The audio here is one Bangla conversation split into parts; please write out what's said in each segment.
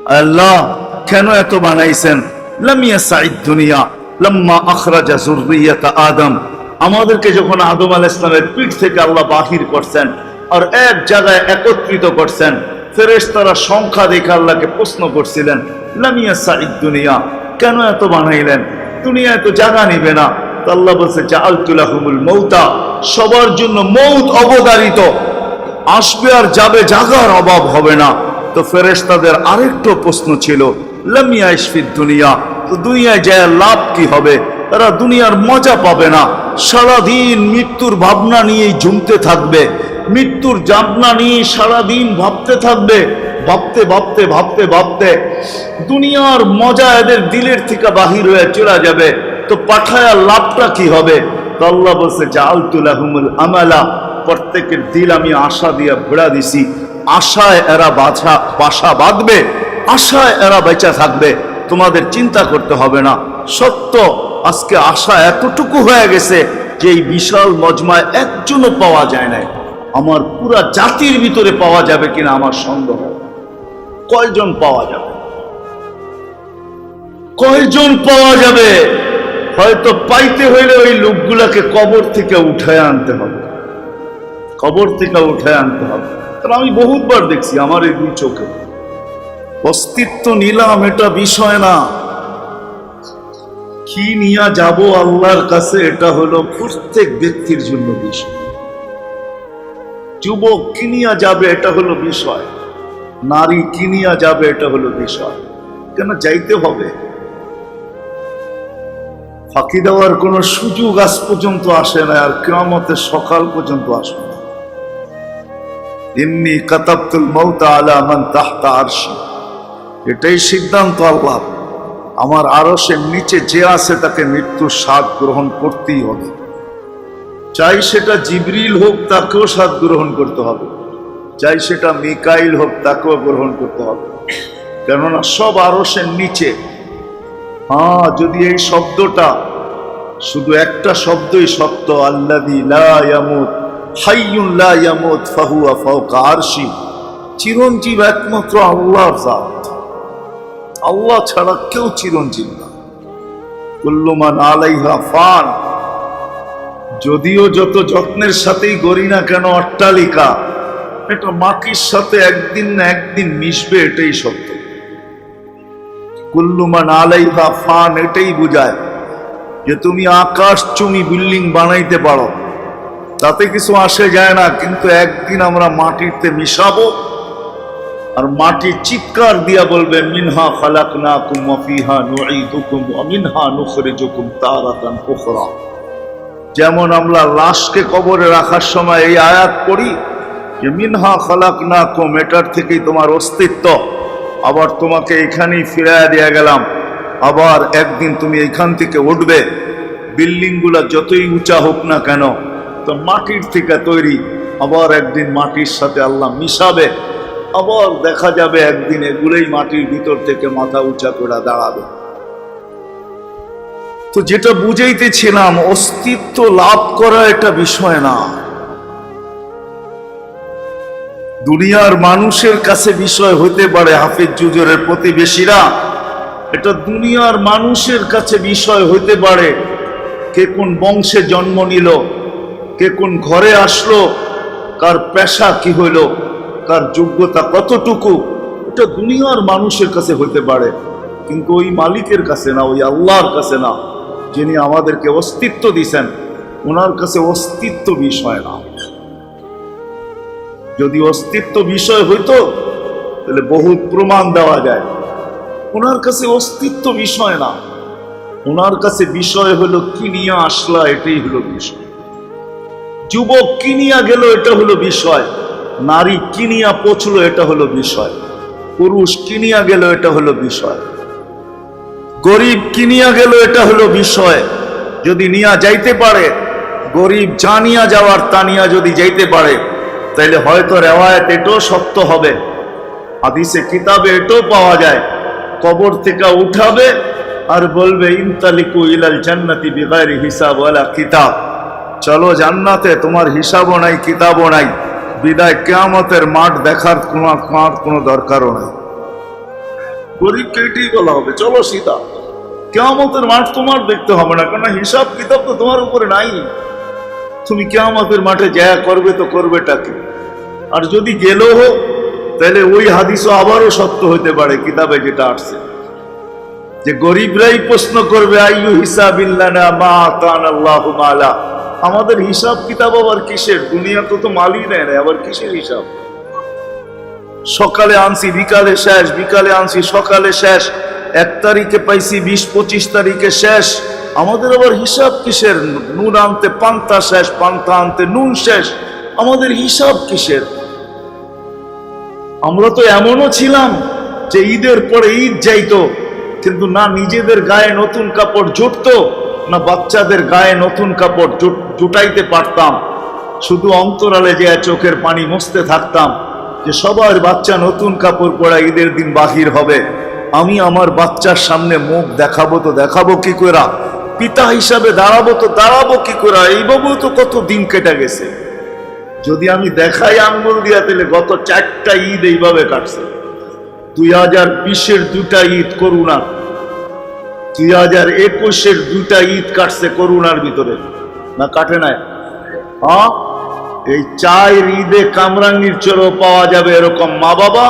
আল্লাহ কেন এত বানাইছেন? লাম ইয়াসাইদ দুনিয়া লাম্মা আখরাজা যুররিয়াতা আদম। আমাদেরকে যখন আদম আলাইহিস সালামের পিঠ থেকে আল্লাহ বাহির করছেন আর এক জায়গায় একত্রিত করছেন, ফেরেশতারা সংখ্যা দেখে আল্লাহকে প্রশ্ন করছিলেন, লাম ইয়াসাইদ দুনিয়া, কেন এত বানাইলেন? দুনিয়ায় তো জায়গা নিবে না। তো আল্লাহ বলছে, জাআলতু লাহুমুল মাউতা, সবার জন্য মউত অবধারিত, আসবে আর যাবে, জাগার অভাব হবে না। তো ফেরেশতাদের আরেকটা প্রশ্ন ছিল, লাম ইয়াইশ ফিদ দুনিয়া, তো দুনিয়ায় যায় লাভ কি হবে? তারা দুনিয়ার মজা পাবে না, সারাদিন মৃত্যুর ভাবনা নিয়েই ঝুমতে থাকবে, মৃত্যুর ভাবনা নিয়ে সারাদিন ভাবতে থাকবে, ভাবতে ভাবতে ভাবতে ভাবতে দুনিয়ার মজা এদের দিলের থেকে বাহির হয়ে চলে যাবে। তো পাঠায়া লাভটা কি হবে? তো আল্লাহ বলছে, জাআলতু লাহুমুল আমালা, প্রত্যেকের দিল আমি আশা দিয়ে ভেড়া দিছি, আশায় এরা বাসা বাঁধবে, আশায় এরা বেঁচে থাকবে, তোমাদের চিন্তা করতে হবে না। সত্য আজকে আশা এতটুকু হয়ে গেছে যে এই বিশাল মজমায় একজনও পাওয়া যায় না। আমার পুরা জাতির ভিতরে পাওয়া যাবে কিনা আমার সন্দেহ। কয়জন পাওয়া যাবে? কয়জন পাওয়া যাবে? হয়তো পাইতে হইলে ওই লোকগুলাকে কবর থেকে উঠায় আনতে হবে, কবর থেকে উঠায় আনতে হবে। কারণ আমি বহুতবার দেখছি আমার এই দুই চোখে। অস্তিত্ব নিলাম এটা বিষয় না, কি নিয়ে যাব আল্লাহর কাছে এটা হলো প্রত্যেক ব্যক্তির জন্য বিষয়। যুবক কি নিয়ে যাবে এটা হলো বিষয়, নারী কি নিয়ে যাবে এটা হলো বিষয়। কেন যাইতে হবে? ফাঁকি দেওয়ার কোন সুযোগ আজ পর্যন্ত আসে না, আর কিয়ামতের সকাল পর্যন্ত আসবে না। ইন্নী কাতাবতুল মাউতা আলা মান তাহতা আরশি, এটাই সিদ্ধান্ত আল্লাহ। আমার আরশের নিচে যে আছে তাকে মৃত্যুর স্বাদ গ্রহণ করতেই হবে। চাই সেটা জিবরিল হোক, তাকেও স্বাদ গ্রহণ করতে হবে, চাই সেটা মিকাইল হোক, তাকেও গ্রহণ করতে হবে। কেননা সব আরশের নিচে। হ্যাঁ, যদি এই শব্দটা শুধু একটা শব্দই সত্য, আল্লাযী লা ইয়ামুত হাইয়ুন লা ইয়ামুত ফাহুয়া ফাওকা আরশি, চিরঞ্জীব একমাত্র আল্লাহর জাত, আল্লাহ ছাড়া কেউ চিরঞ্জীব না। কুল্লু মান আলাইহা ফান, যদিও যত যত্নের সাথেই গড়ি না কেন অট্টালিকা, এটা মাটির সাথে একদিন না একদিন মিশবে, এটাই সত্য। কুল্লু মান আলাইহা ফান এটাই বোঝায় যে তুমি আকাশ চুমি বিল্ডিং বানাইতে পারো, তাতে কিছু আসে যায় না, কিন্তু একদিন আমরা মাটিতে মিশাবো, আর মাটি চিৎকার দিয়া বলবে, মিনহা খালাকনাকুম ওয়া ফিহা নুঈদুকুম ওয়া মিনহা নুখরিজুকুম তারাতান উখরা। যেমন আমরা লাশকে কবরে রাখার সময় এই আয়াত পড়ি যে মিনহা খালাকনাকুম, এটার থেকেই তোমার অস্তিত্ব, আবার তোমাকে এখানেই ফিরাইয়া দিয়া গেলাম, আবার একদিন তুমি এখান থেকে উঠবে। বিল্ডিং গুলা যতই উঁচা হোক না কেন, তো মাটির থেকে তৈরি, আবার একদিন মাটির সাথে আল্লাহ মিশাবে, আবার দেখা যাবে একদিন এগুলোই মাটির ভিতর থেকে মাথা উঁচা করে দাঁড়াবে। তো যেটা বুঝাইতেছিলাম, অস্তিত্ব লাভ করা এটা বিষয় না, দুনিয়ার মানুষের কাছে বিষয় হইতে পারে। হাফিজ জুজরের প্রতিবেশীরা, এটা দুনিয়ার মানুষের কাছে বিষয় হইতে পারে। কে কোন বংশে জন্ম নিল, কে কোন ঘরে আসলো, কার পেশা কি হইল, কার যোগ্যতা কতটুকু, এটা দুনিয়ার মানুষের কাছে হইতে পারে, কিন্তু ওই মালিকের কাছে না, ওই আল্লাহর কাছে না, যিনি আমাদেরকে অস্তিত্ব দিয়েছেন, ওনার কাছে অস্তিত্ব বিষয় না। যদি অস্তিত্ব বিষয় হইতো তাহলে বহুত প্রমাণ দেওয়া যায়। ওনার কাছে অস্তিত্ব বিষয় না, ওনার কাছে বিষয় হলো কি নিয়ে আসলা, এটাই হলো বিষয়। যুবক কি নিয়ে গেল, এটা হলো বিষয়। নারী কি নিয়ে পৌঁছলো, এটা হলো বিষয়। পুরুষ কি নিয়ে গেল, এটা হলো বিষয়। গরিব কি নিয়ে গেল, এটা হলো বিষয়। যদি নিয়া যাইতে পারে, গরিব যা নিয়া যাওয়ার তা নিয়া যদি যাইতে পারে, তাইলে হয়তো রেওয়ায়াত এটাও সত্য হবে, হাদিসে কিতাবে এটাও পাওয়া যায়। কবর থেকে উঠাবে আর বলবে, ইনতালিকু ইলাল জান্নাতি বিগাইরি হিসাব ওয়ালা কিতাব, চলো জান্নাতে, তোমার হিসাবও নাই কিতাবও নাই, বিদায় কিয়ামতের মাঠ দেখার কোনো দরকারও নাই। গরিবকে এটাই বলা হবে চলো সীতা, কিয়ামতের মাঠ তোমার দেখতে হবে না, কারণ হিসাব কিতাব তো তোমার উপরে নাই। তুমি কিয়ামতের মাঠে যা করবে তো করবেটাকে। আর যদি গেল হোক তাহলে ওই হাদিসও আবারও সত্য হইতে পারে কিতাবে যেটা আসছে, যে গরিবরাই প্রশ্ন করবে আইয়ু হিসাবিল্লানা মা আতানাল্লাহু মালা, আমাদের হিসাব কিতাব আবার কিসের? দুনিয়া তো মালই নেয় না, আবার কিসের হিসাব? সকালে আনছি বিকালে শেষ, বিকালে আনছি সকালে শেষ, 1 তারিখে পাইছি 20-25 তারিখে শেষ, আমাদের আবার হিসাব কিসের? নুন আনতে পান্তা শেষ, পান্তা আনতে নুন শেষ, আমাদের হিসাব কিসের? আমরা তো এমনও ছিলাম যে ঈদের পরে ঈদ যাইতো, কিন্তু না নিজেদের গায়ে নতুন কাপড় জুটতো, না বাচ্চাদের গায়ে নতুন কাপড় জুটাইতে পারতাম। শুধু অন্তরালে যে চোখের পানি মুছতে থাকতাম যে সবার বাচ্চা নতুন কাপড় পরা ঈদের দিন বাহির হবে, আমি আমার বাচ্চার সামনে মুখ দেখাবো তো দেখাবো কি করে? পিতা হিসাবে দাঁড়াবো তো দাঁড়াবো কি করে? এইভাবেও তো কত দিন কেটে গেছে। যদি আমি দেখাই আঙ্গুল দিয়া, তাহলে গত 4টা ঈদ এইভাবে কাটছে। 2020-এর 2টা ঈদ করোনা, 2021-এর 2টা ঈদ কাটছে করোনার ভিতরে, না কাটে নাই? হ্যাঁ, এই 4 ঈদে কামরাঙ্গীর চোরও পাওয়া যাবে এরকম মা বাবা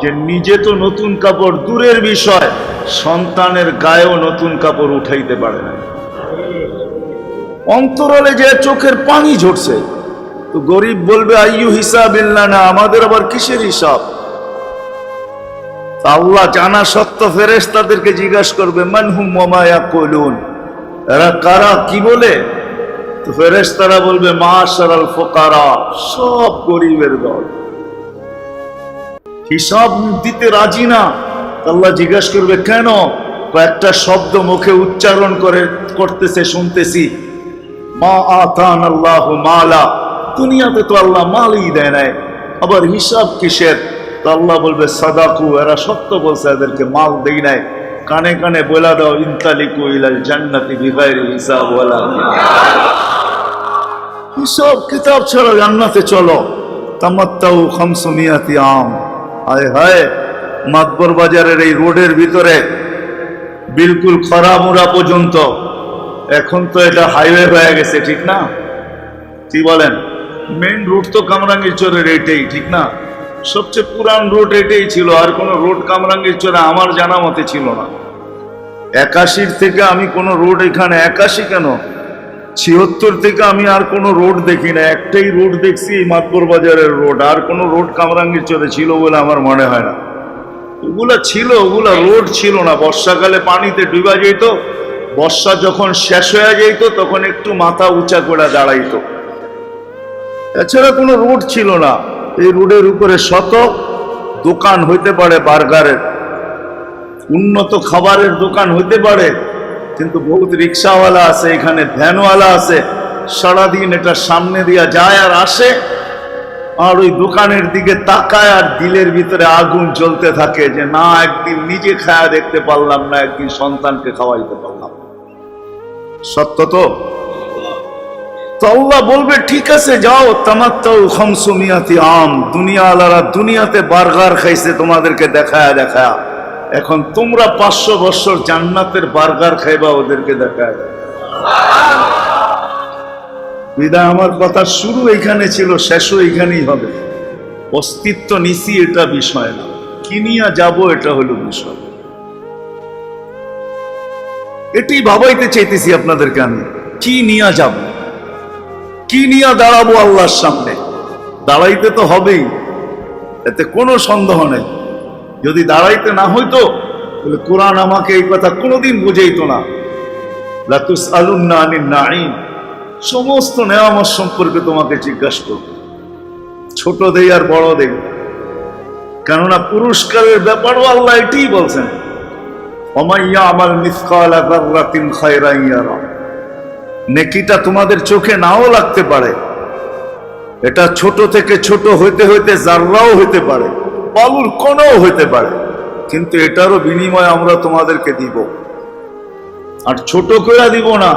যে নিজে তো নতুন কাপড় দূরের বিষয়, সন্তানের গায়েও নতুন কাপড় উঠাইতে পারে না। অন্তরালে যে চোখের পানি ঝরছে। তো গরিব বলবে আইয়ু হিসাবিল্লানা, আমাদের আবার কিসের হিসাব? আল্লাহ জানা সত্য ফেরেশতাদেরকে জিজ্ঞাসা করবে মানহুম ওয়া মা ইয়াকুলুন, এরা কারা, কি বলে? তো ফেরেশতারা বলবে মাশারাল ফুকারা, সব গরিবের দল, হিসাব দিতে রাজি না। আল্লাহ জিজ্ঞাসা করবে কেন? কয়েকটা শব্দ মুখে উচ্চারণ করতেছে শুনতেছি, মা আতানাল্লাহু মালা, দুনিয়াতে তো আল্লাহ মালই দেয় নাই, আবার হিসাব কিসের? তো আল্লাহ বলবে সাদাকু, এরা সত্য বলছে, এদেরকে মাল দেই নাই। কানে কানে বলে দাও ইনতালিকু ইলাল জান্নাতি বিগাইরি হিসাব ওয়ালা হিসাব কিতাব ছাড়া জান্নাতে চলো। তামাত্তাউ 500 আম। হায় হায়, মাতবর বাজারের এই রোডের ভিতরে বিলকুল খরামুরা পর্যন্ত, এখন তো এটা হাইওয়ে হয়ে গেছে, ঠিক না? কি বলেন? মেইন রুট তো কামরাঙ্গীর চরের এটাই, ঠিক না? সবচেয়ে পুরান রুট এটাই ছিল, আর কোন রোড কামরাঙ্গীর চরে আমার জানা মতে ছিল না। 81 থেকে আমি কোন রোড, এখানে 81 কেন 76 থেকে আমি আর কোন রোড দেখি না, একটাই রোড দেখছি, এই মাতবর বাজারের রোড। আর কোন রোড কামরাঙ্গীর চরে ছিল বলে আমার মনে হয় না। ওগুলা ছিল, ওগুলা রোড ছিল না। বর্ষাকালে পানিতে ডুবা যেত, বর্ষা যখন শেষ হয়ে যেত তখন একটু মাথা উঁচা করে দাঁড়াইতো, এছাড়া কোনো রোড ছিল না। এই রোডের উপরে শত দোকান হইতে পারে, বার্গারের উন্নত খাবারের দোকান হইতে পারে, কিন্তু বহুত রিক্সাওয়ালা আছে, এখানে ভ্যানওয়ালা আছে, সারাদিন এটা সামনে দিয়া যায় আর আসে, আর ওই দোকানের দিকে তাকায় আর দিলের ভিতরে আগুন জ্বলতে থাকে যে না একদিন নিজে খায়া দেখতে পারলাম না, একদিন সন্তানকে খাওয়াইতে পারলাম। সত্য তো? আল্লাহ বলবে ঠিক আছে যাও, তামাত্তাউ 500 আম, দুনিয়া আলারা দুনিয়াতে বার্গার খাইছে তোমাদেরকে দেখায়া দেখায়া, এখন তোমরা 500 বছর জান্নাতের বার্গার খাইবা ওদেরকে দেখায়। বিদায় আমার কথা শুরু এখানে ছিল, শেষও এখানেই হবে। অস্তিত্ব নিছি এটা বিষয় না, কি নিয়ে যাবো এটা হলো বিষয়। এটি ভাবাইতে চাইতেছি আপনাদেরকে আমি, কি নিয়ে যাব, কি নিয়ে দাঁড়াবো আল্লাহর সামনে। দাঁড়াইতে তো হবেই, এতে কোনো সন্দেহ নেই। যদি দাঁড়াইতে না হইতো তাহলে কোরআন আমাকে এই কথা কোনোদিন বুঝাইতো না। লা তুসআলুন্না আনিন নাঈম, সমস্ত নেয়ামত সম্পর্কে তোমাকে জিজ্ঞাসা করব, ছোট দেই আর বড় দেই। কেননা পুরস্কারের ব্যাপারও আল্লাহ এটাই বলছেন, ওয়া ইয়ামাল মিসকালা যাররাতিন খায়রান ইয়ারা। নেকিটা তোমাদের চোখে নাও লাগতে পারে, এটা ছোট থেকে ছোট হইতে হইতে জাররাও হইতে পারে, বালুর কণাও হইতে পারে, কিন্তু এটারও বিনিময় আমরা তোমাদেরকে দিব। আর ছোট করে দিব না,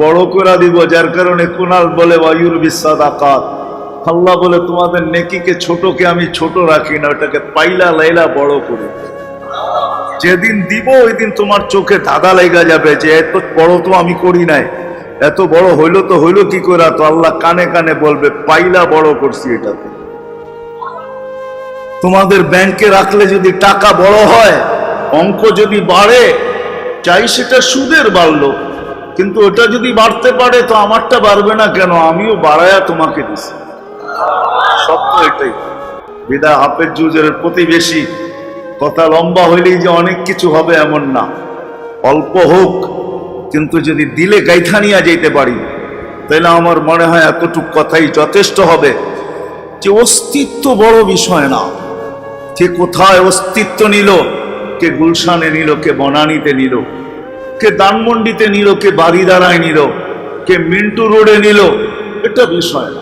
বড় করে দিব। যার কারণে কুনাল বলে ওয়ায়ুর বিসাদাকাত, আল্লাহ বলে তোমাদের নেকিকে ছোটকে আমি ছোট রাখি না, ওটাকে পাইলা লাইলা বড় করি। যেদিন দিব ওই দিন তোমার চোখে ধাঁধা লেগে যাবে যে এত বড় তো আমি করি নাই, এত বড় হইলো তো হইলো কি করে? তো আল্লাহ কানে কানে বলবে পাইলা বড় করছি এটাতে। তোমাদের ব্যাংকে রাখলে যদি টাকা বড় হয়, অঙ্ক যদি বাড়ে, চাই সেটা সুদের বাড়লো, কিন্তু ওটা যদি বাড়তে পারে তো আমারটা বাড়বে না কেন? আমিও বাড়ায়া তোমাকে দিছি। সত্য এটাই। বিদায় হাফেজ জুজের প্রতিবেশী, কথা লম্বা হইলেই যে অনেক কিছু হবে এমন না, অল্প হোক কিন্তু যদি দিলে গাইথা নিয়ে যেতে পারি তাহলে আমার মনে হয় এতটুক কথাই যথেষ্ট হবে যে অস্তিত্ব বড় বিষয় না। কে কোথায় অস্তিত্ব নিল, কে গুলশানে নিল, কে বনানীতে নিল, কে ধানমন্ডিতে নিল, কে বাড়িদারায় নিল, কে মিন্টু রোডে নিল, এটা বিষয় না।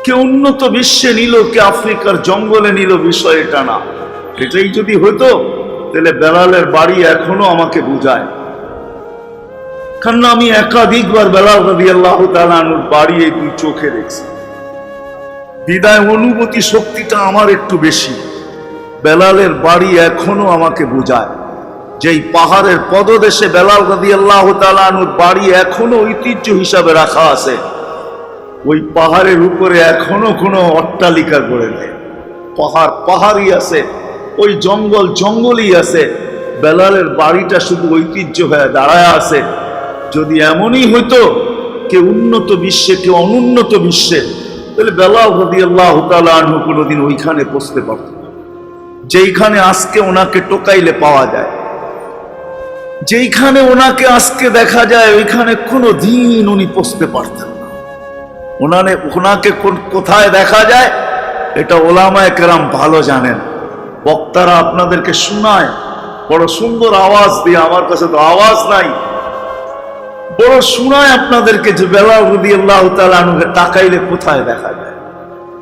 কে উন্নত বিশ্বে নিল, কে আফ্রিকার জঙ্গলে নিল, বিষয় এটা না। এটাই যদি হতো তাহলে বেলালের বাড়ি এখনো আমাকে বুঝায়, কারণ আমি একাধিকবার বেলাল রাদিয়াল্লাহু তাআলা আনহুর বাড়ি এই দুই চোখে দেখছি। বিদায় অনুভূতি শক্তিটা আমার একটু বেশি। বেলালের বাড়ি এখনো আমাকে বুঝায়, যেই পাহাড়ের পদদেশে বেলাল রাদিয়াল্লাহু তাআলা আনহুর বাড়ি এখনো ঐতিহ্য হিসাবে রাখা আছে, ওই পাহাড়ের উপরে এখনো কোনো অট্টালিকা গড়ে নেই। পাহাড় পাহাড়ই আছে, ওই জঙ্গল জঙ্গলই আছে, বেলালের বাড়িটা শুধু ঐতিহ্য হয়ে দাঁড়ায় আছে। যদি এমনই হইতো কে উন্নত বিশ্বে, কে অনুন্নত বিশ্বে, তাহলে বেলাল রাদিয়াল্লাহু তাআলা আনহু কোনোদিন ওইখানে পৌঁছতে পারত না। যেইখানে আজকে ওনাকে টোকাইলে পাওয়া যায়, যেইখানে ওনাকে আজকে দেখা যায়, ওইখানে কোনো দিন উনি পৌঁছতে পারতেন না। ওনাকে কোথায় দেখা যায় এটা ওলামায়ে কেরাম ভালো জানেন। বক্তারা আপনাদেরকে শোনায় বড় সুন্দর আওয়াজ দিয়ে, আমার কাছে তো আওয়াজ নাই, বড় শোনায় আপনাদেরকে যে বেলাল রাদিয়াল্লাহু তাআলা আনহুকে তাকাইলে কোথায় দেখা যায়,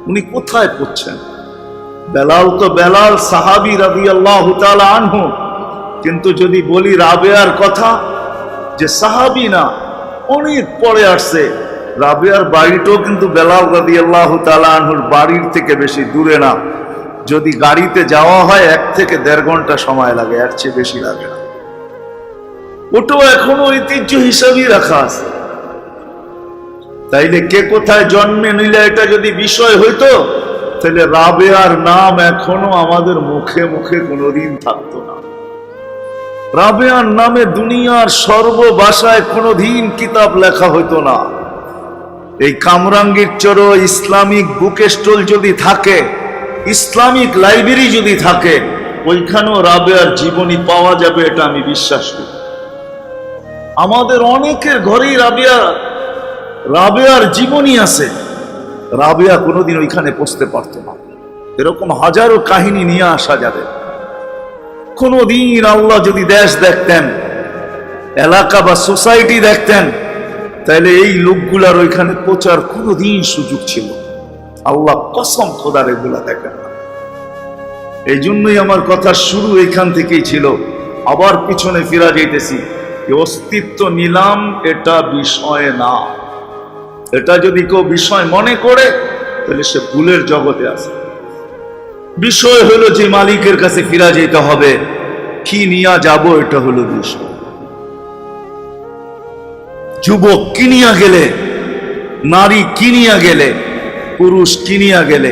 উনি কোথায় পড়ছেন। বেলাল তো বেলাল সাহাবী রাদিয়াল্লাহু তাআলা আনহু, কিন্তু যদি বলি রাবেয়ার কথা, যে সাহাবী না, অনেক পরে আসছে। রাবেয়ার বাড়িটাও কিন্তু বেলাল রাদিয়াল্লাহু তাআলা আনহুর বাড়ির থেকে বেশি দূরে না। যদি গাড়িতে যাওয়া হয় 1 থেকে 1.5 ঘন্টা সময় লাগে, এর চেয়ে বেশি লাগে না। ওটাও এখনো ঐতিহ্য হিসাবেই রাখা আছে। তাইলে কে কোথায় জন্মে নিলে এটা যদি বিষয় হইতো, তাহলে রাবেয়ার নাম এখনো আমাদের মুখে মুখে কোনোদিন থাকতো না। রাবেয়ার নামে দুনিয়ার সর্বভাষায় কোনোদিন কিতাব লেখা হইতো না। এই কামরাঙ্গীর চরো ইসলামিক বুক স্টল যদি থাকে, ইসলামিক লাইব্রেরি যদি থাকে, ওইখানেও রাবেয়ার জীবনী পাওয়া যাবে, এটা আমি বিশ্বাস করি। আমাদের অনেকের ঘরেই রাবেয়ার জীবনী আছে। রাবেয়া কোনোদিন ওইখানে পৌঁছতে পারত না। এরকম হাজারো কাহিনী নিয়ে আসা যাবে। কোনোদিন আল্লাহ যদি দেশ দেখতেন, এলাকা বা সোসাইটি দেখতেন, তাহলে এই লোকগুলার ওইখানে পৌঁছার কোনোদিন সুযোগ ছিল। আল্লাহ কসম খোদার এগুলা দেখেন না। এই জন্যই আমার কথা শুরু এখান থেকেই ছিল, আবার পিছনে ফিরা যাইতেছি। অস্তিত্ব নিলাম এটা বিষয় না। এটা যদি কেউ বিষয় মনে করে তাহলে সে ভুলের জগতে আছে। বিষয় হলো যে মালিকের কাছে ফিরা যেতে হবে, কি নিয়ে যাব এটা হলো বিষয়। যুবক কিনিয়া গেলে, নারী কিনিয়া গেলে, পুরুষ কিনিয়া গেলে,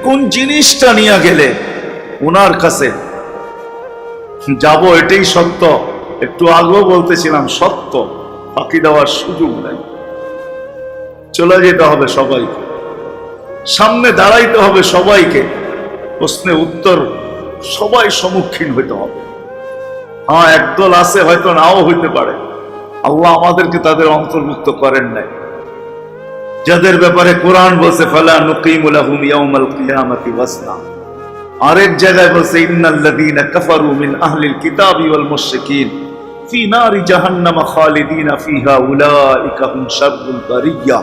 কোন জিনিসটা নিয়ে গেলে ওনার কাছে যাব, এটাই সত্য। একটু আগেও বলতেছিলাম সত্য, ফাঁকি দেওয়ার সুযোগ নাই। চলে যেতে হবে সবাইকে, সামনে দাঁড়াইতে হবে সবাইকে, প্রশ্নে উত্তর সবাই সম্মুখীন হইতে হবে। হ্যাঁ, একদল আছে হয়তো নাও হইতে পারে, আল্লাহ আমাদেরকে তাদের অন্তর্ভুক্ত করেন নাই, যাদের ব্যাপারে কোরআন বলছে ফালা নুকিমু লাহুম ইয়াউমাল কিয়ামাতি ওয়াজনা। আরেক জায়গায় বলছে ইন্নাল্লাযীনা কাফারু মিন আহলিল কিতাবি ওয়াল মুশরিকিন ফি নারি জাহান্নাম খালিদিনা ফিহা উলাইকা হুম শাররুল বারিয়া।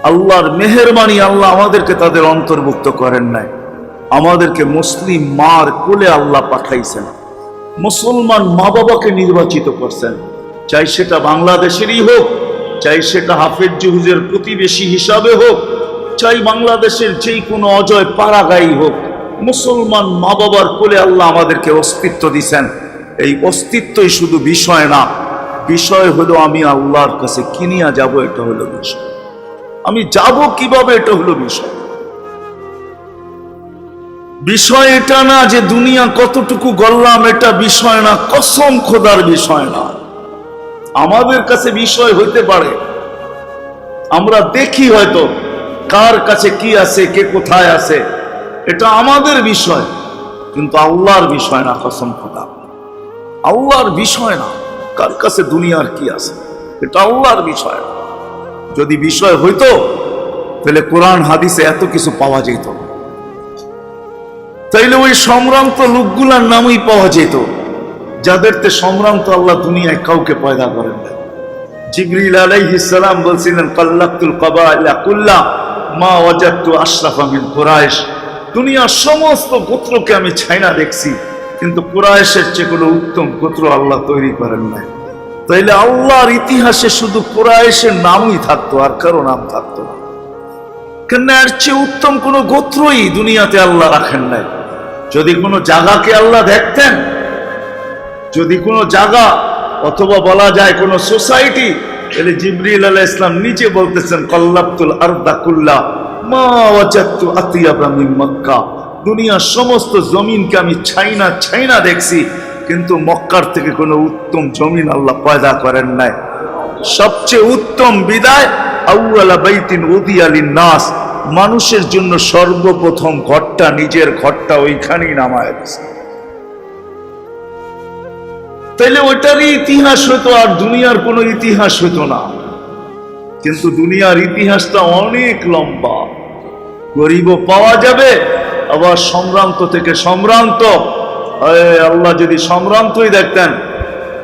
আল্লাহর মেহেরবানি, আল্লাহ আমাদেরকে তাদের অন্তর্ভুক্ত করেন নাই। আমাদেরকে মুসলিম মার কোলে আল্লাহ পাঠাইছেন, মুসলমান মা বাবাকে নির্বাচিত করছেন, চাই সেটা বাংলাদেশেরই হোক, চাই সেটা হাফেজ জুহুজের প্রতিবেশী হিসাবে হোক, চাই বাংলাদেশের যেই কোনো অজয় পাড়াগাই হোক, মুসলমান মা বাবার কোলে আল্লাহ আমাদেরকে অস্তিত্ব দিছেন। এই অস্তিত্বই শুধু বিষয় না, বিষয় হলো আমি আল্লাহর কাছে কি নিয়ে যাব, এটা হলো বিষয়। আমি যাব কিভাবে, এটা হলো বিষয়। বিষয় এটা না যে দুনিয়া কতটুকু গড়লাম, এটা বিষয় না, কসম খোদার বিষয় না। আমাদের কাছে বিষয় হইতে পারে, আমরা দেখি হয়তো কার কাছে কি আছে, কে কোথায় আছে, এটা আমাদের বিষয়, কিন্তু আল্লাহর বিষয় না। কসম খোদা, আল্লাহর বিষয় না কার কাছে দুনিয়ার কি আছে, এটা আল্লাহর বিষয় না। যদি বিষয় হইতো তাহলে কোরআন হাদিসে এত কিছু পাওয়া যেত, তাইলে ওই সম্ভ্রান্ত লোকগুলার নামই পাওয়া যেত, যাদেরতে সম্ভ্রান্ত আল্লাহ দুনিয়ায় কাউকে পয়দা করেন না। জিবরিল আলাইহিস সালাম বলছিলেন, কাল্লাতুল কাবাইলা কুল্লা মা ওয়াজাদতু আশরাফা মিন কুরাইশ। দুনিয়ার সমস্ত গোত্রকে আমি ছাইনা দেখছি, কিন্তু কুরাইশের চেয়ে কোনো উত্তম গোত্র আল্লাহ তৈরি করেন নাই। তাইলে আল্লাহর ইতিহাসে শুধু কুরাইশের নামই থাকতো, আর কারো নাম থাকতো না। কেন এর চেয়ে উত্তম কোনো গোত্রই দুনিয়াতে আল্লাহ রাখেন নাই। যদি কোনো জায়গাকে আল্লাহ দেখতেন, যদি কোনো জায়গা অথবা বলা যায় কোনো সোসাইটি, তাহলে জিবরিল আলাইহিস সালাম নিচে বলতেছেন, কাল্লাতুল আরদা কুল্লা মা ওয়াজাদতু আতিয়াবা মিন মক্কা। দুনিয়ার সমস্ত জমিনকে আমি ছাইনা দেখছি, কিন্তু মক্কার থেকে কোনো উত্তম জমিন আল্লাহ পয়দা করেন নাই। সবচেয়ে উত্তম বিদায় আউয়ালা বাইতিন উদিয়া লিন-নাস, মানুষের জন্য সর্বপ্রথম ঘরটা, নিজের ঘরটা ওইখানেই নামায় দিয়েছে। তাইলে ওইটারই ইতিহাস হতো, আর দুনিয়ার কোনো ইতিহাস হতো না। কিন্তু দুনিয়ার ইতিহাসটা অনেক লম্বা। গরিবও পাওয়া যাবে, আবার সম্ভ্রান্ত থেকে সম্ভ্রান্ত। আল্লাহ যদি সম্ভ্রান্তই দেখতেন,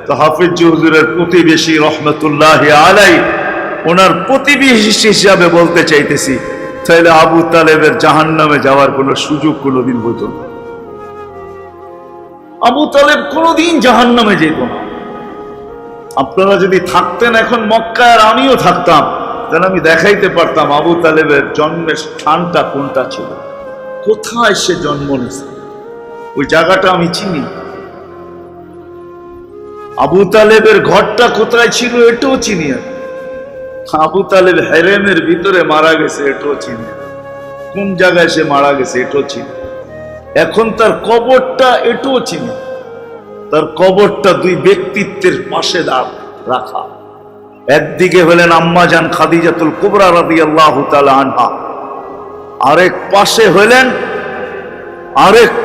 তো হাফিজ হুজুরের প্রতিবেশী রহমতুল্লাহ আলাই, ওনার প্রতিবেশী হিসাবে বলতে চাইতেছি, তাহলে আবু তালেবের জাহান্নামে যাওয়ার কোনো সুযোগ কোনোদিন হতো না। আবু তালেব কোনোদিন জাহান্নামে যেত না। আপনারা যদি থাকতেন এখন মক্কায়, আর আমিও থাকতাম, তাহলে আমি দেখাইতে পারতাম আবু তালেবের জন্মের স্থানটা কোনটা ছিল, কোথায় সে জন্ম নিয়েছে, ওই জায়গাটা আমি চিনি। আবু তালেবের ঘরটা কোথায় ছিল এটাও চিনি। আবু তালেব হেরেমের ভিতরে মারা গেছে এটাও চিনি, কোন জায়গায় সে মারা গেছে এটাও চিনি। এখন তার কবরটা এটাও চিনি। তার কবরটা দুই ব্যক্তিত্বের পাশে রাখা। একদিকে হলেন আম্মাজান খাদিজাতুল কুবরা রাদিয়াল্লাহু তাআলা আনহা, আরেক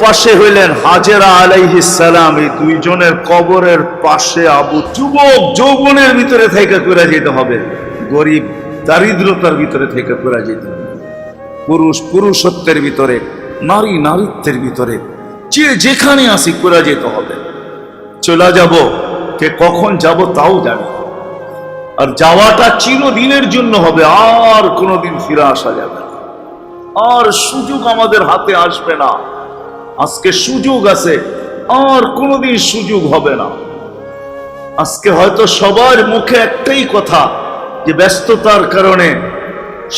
পাশে হইলেন হাজেরা আলাইহিস সালাম। এই দুইজনের কবরের পাশে আবু যুবক যৌবনের ভিতরে থেকে করে যেতে হবে, গরিব দারিদ্রতার ভিতরে থেকে করে যেতে হবে, পুরুষ পুরুষত্বের ভিতরে, নারী নারীত্বের ভিতরে, যে যেখানে আসি করে যেতে হবে। চলে যাব, কে কখন যাব তাও জানি। আর যাওয়াটা চিরদিনের জন্য হবে, আর কোনোদিন ফিরে আসা যাবে না, আর সুযোগ আমাদের হাতে আসবে না। আজকে সুযোগ আছে, আর কোনোদিন সুযোগ হবে না। আজকে হয়তো সবার মুখে একটাই কথা, যে ব্যস্ততার কারণে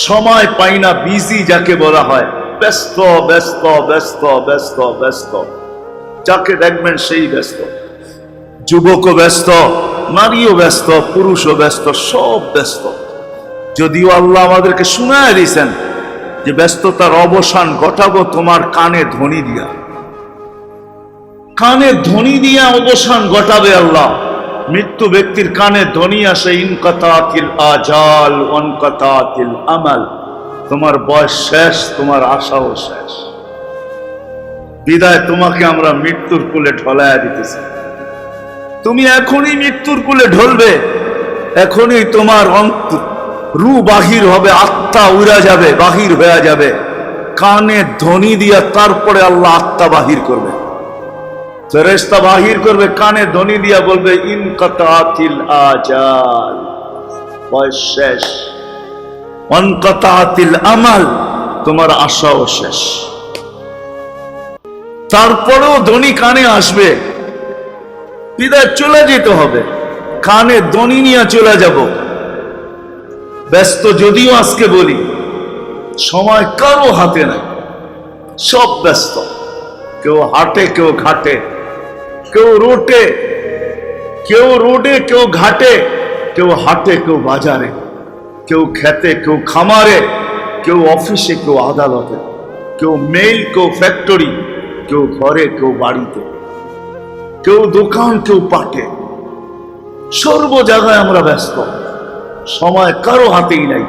সময় পাই না, বিজি যাকে বলা হয়, ব্যস্ত ব্যস্ত ব্যস্ত ব্যস্ত ব্যস্ত, যাকে দেখবেন সেই ব্যস্ত। যুবকও ব্যস্ত, নারীও ব্যস্ত, পুরুষও ব্যস্ত, সব ব্যস্ত। যদিও আল্লাহ আমাদেরকে শুনায় দিয়েছেন যে ব্যস্ততার অবসান ঘটাবো তোমার কানে ধ্বনি দিয়া, কানে ধ্বনি দিয়া অবসান ঘটাবে আল্লাহ। মৃত্যু ব্যক্তির কানে ধ্বনি আসে, ইনকাতাতিল আজাল ওয়ানকাতাতিল আমাল, তোমার বয়স শেষ, তোমার আশাও শেষ। বিদায় তোমাকে আমরা মৃত্যুর কোলে ঢলায়া দিতেছি। তুমি এখনই মৃত্যুর কোলে ঢলবে, এখনই তোমার রু বাহির হবে, আত্মা উড়া যাবে, বাহির হয়ে যাবে। কানে ধ্বনি দিয়া তারপরে আল্লাহ আত্মা বাহির করবে, ফেরেশতা বাহির করবে, কানে ধ্বনি দিয়া বলবে, ইনকাতাতিল আজাল, বয়স শেষ, ওয়ানকাতাতিল আমাল, তোমার আশাও শেষ। তারপরেও ধ্বনি কানে আসবে, বিদায় চলে যেতে হবে, কানে ধ্বনি নিয়ে চলে যাব। ব্যস্ত যদিও আজকে বলি, সময় কারো হাতে নাই, সব ব্যস্ত। কেউ হাটে, কেউ ঘাটে, কেউ রোডে, কেউ ঘাটে, কেউ হাটে, কেউ বাজারে, কেউ খেতে, কেউ খামারে, কেউ অফিসে, কেউ আদালতে, কেউ মেইল, কেউ ফ্যাক্টরি, কেউ ঘরে, কেউ বাড়িতে, কেউ দোকান, কেউ পাটে। সর্ব জায়গায় আমরা ব্যস্ত, সময় কারো হাতেই নাই।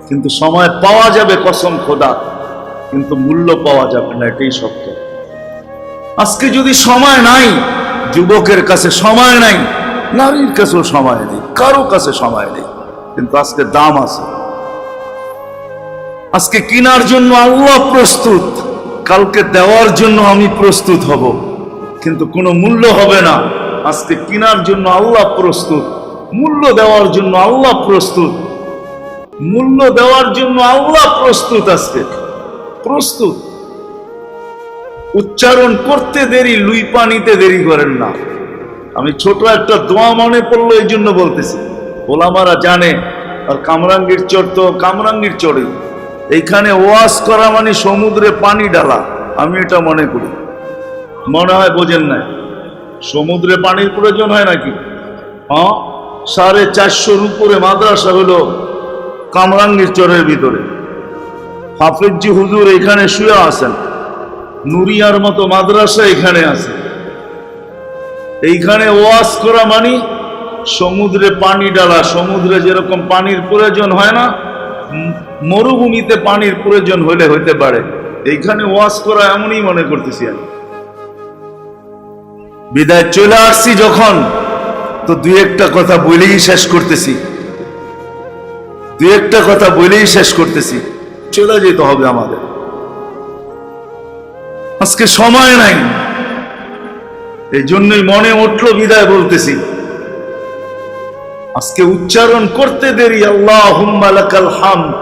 কিন্তু সময় পাওয়া যাবে কসম খোদা, কিন্তু মূল্য পাওয়া যাবে না, এটাই সত্য। আজকে যদি সময় নাই, যুবকের কাছে সময় নাই, নারীর কাছেও সময় নেই, কারো কাছে সময় নেই, কিন্তু আজকে দাম আছে। আজকে কেনার জন্য আল্লাহ প্রস্তুত, কালকে দেওয়ার জন্য আমি প্রস্তুত হব, কিন্তু কোনো মূল্য হবে না। আজকে কেনার জন্য আল্লাহ প্রস্তুত, মূল্য দেওয়ার জন্য আল্লাহ প্রস্তুত, মূল্য দেওয়ার জন্য আল্লাহ প্রস্তুত, আজকে প্রস্তুত। উচ্চারণ করতে দেরি, লুই পানিতে দেরি করেন না। আমি ছোট একটা দোয়া মনে পড়লো, এই জন্য বলতেছি। ওলামারা জানে, আর কামরাঙ্গীর চর তো কামরাঙ্গীর চরে, এইখানে ওয়াজ করা মানে সমুদ্রে পানি ডালা। আমি এটা মনে করি, মনে হয় বোঝেন নাই। সমুদ্রে পানির প্রয়োজন হয় নাকি? হ্যাঁ, 450 উপরে মাদ্রাসা হলো কামরাঙ্গীর চরের ভিতরে। হাফিজি হুজুর এখানে শুয়ে আছেন, নুরিয়ার মতো মাদ্রাসা এখানে আছে। এইখানে ওয়াজ করা মানে সমুদ্রে পানি ডালা। সমুদ্রে যেরকম পানির প্রয়োজন হয় না, মরুভূমিতে পানির প্রয়োজন হলে হইতে পারে, এইখানে ওয়াজ করা এমনই মনে করতেছি আমি। বিদায় চলে আসছি যখন, তো দুই একটা কথা বলেই শেষ করতেছি, দুই একটা কথা বলেই শেষ করতেছি। চলে যেতে হবে আমাদের, আজকে সময় নাই। এই জন্যই মনে উঠলো, বিদায় বলতেছি। আজকে উচ্চারণ করতে দেরি, আল্লাহুম্মা লাকাল হামদ,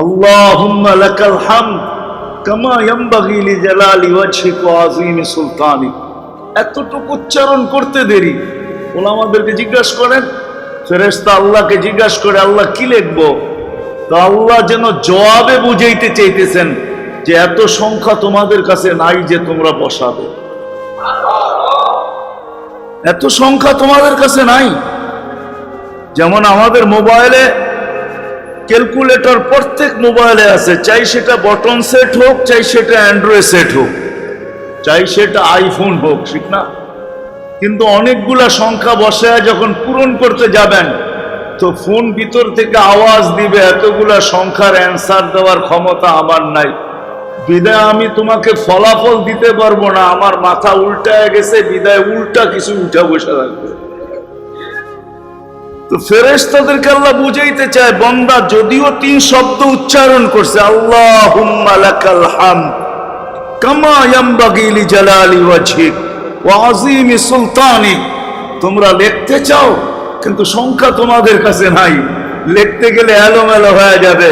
আল্লাহুম্মা লাকাল হামদ কামা ইয়ানবাগি লিজালালি ওয়াজহিকা ওয়া আযীমি সুলতানিক। এতটুকু উচ্চারণ করতে দেরি। ওলামাদেরকে জিজ্ঞাসা করেন, ফেরেশতা আল্লাহকে জিজ্ঞাসা করে, আল্লাহ কি লিখবো? তো আল্লাহ যেন জবাবে বুঝাইতে চাইতেছেন যে এত সংখ্যা তোমাদের কাছে নাই যে তোমরা বসাবে, এত সংখ্যা তোমাদের কাছে নাই। যেমন আমাদের মোবাইলে ক্যালকুলেটর প্রত্যেক মোবাইলে আছে, চাই সেটা বটন সেট হোক, চাই সেটা অ্যান্ড্রয়েড সেট হোক, চাই সেটা আইফোন হোক, ঠিক না? কিন্তু অনেকগুলা সংখ্যা বসায় যখন পূরণ করতে যাবেন, তো ফোন ভিতর থেকে আওয়াজ দিবে, এতগুলা সংখ্যার অ্যান্সার দেওয়ার ক্ষমতা আমার নাই, বিদায় আমি তোমাকে ফলাফল দিতে পারবো না, আমার মাথা উল্টায় গেছে, বিদায় উল্টা কিছু উঠা বসে রাখবে। তো ফেরেশতাদেরকে আল্লাহ বুঝাইতে চায়, বান্দা যদিও 3 শব্দ উচ্চারণ করছে, আল্লাহুম্মা লাকাল হামদ কামা ইয়ানবাগি লিজালালি ওয়াজহিক ওয়া আযীমি সুলতানিক, তোমরা লিখতে চাও কিন্তু সংখ্যা তোমাদের কাছে নাই, লিখতে গেলে এলোমেলো হয়ে যাবে,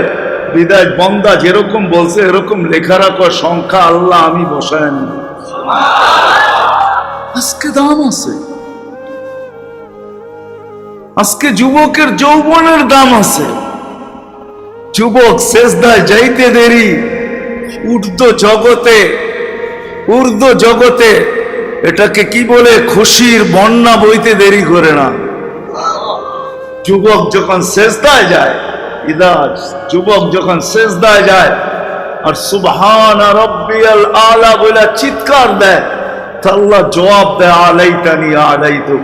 বিদায় বান্দা যেরকম বলছে এরকম লেখা রাখো সংখ্যা, আল্লাহ আমি বসায় নেব। আজকে দাম আছে, আজকে যুবকের যৌবনের দাম আছে। যুবক সেজদায় যাইতে দেরি, ঊর্ধ্ব জগতে এটাকে কি বলে, খুশির বন্যা বইতে দেরি করে না। যুবক যখন সেজদায় যায়, যুবক যখন সেজদায় যায় আর সুবহানা রাব্বিয়াল আলা বলে চিৎকার দেয়, তা আল্লাহ জবাব দেয়, আলাইতানি আলাইতু,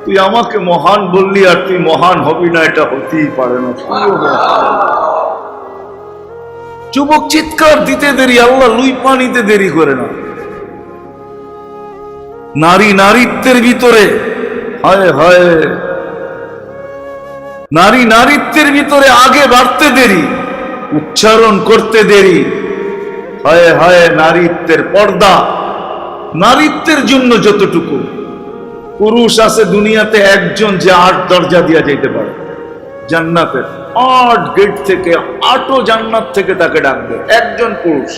তুই আমাকে মহান বললি আর তুই মহান হবি না, এটা হতেই পারে না। যুবক চিৎকার দিতে দেরি, আল্লাহ লুই পানিতে দেরি করে না। নারী নারীত্বের ভিতরে, হায় হায়, নারী নারীত্বের ভিতরে আগে বাড়তে দেরি, উচ্চারণ করতে দেরি, হায় হায়। নারীত্বের পর্দা, নারীত্বের জন্য যতটুকু পুরুষ আছে দুনিয়াতে, একজন যে 8 দরজা দিয়া যেতে পারে জান্নাতের, 8 গেট থেকে 8ও জান্নাত থেকে তাকে ডাকবে, একজন পুরুষ।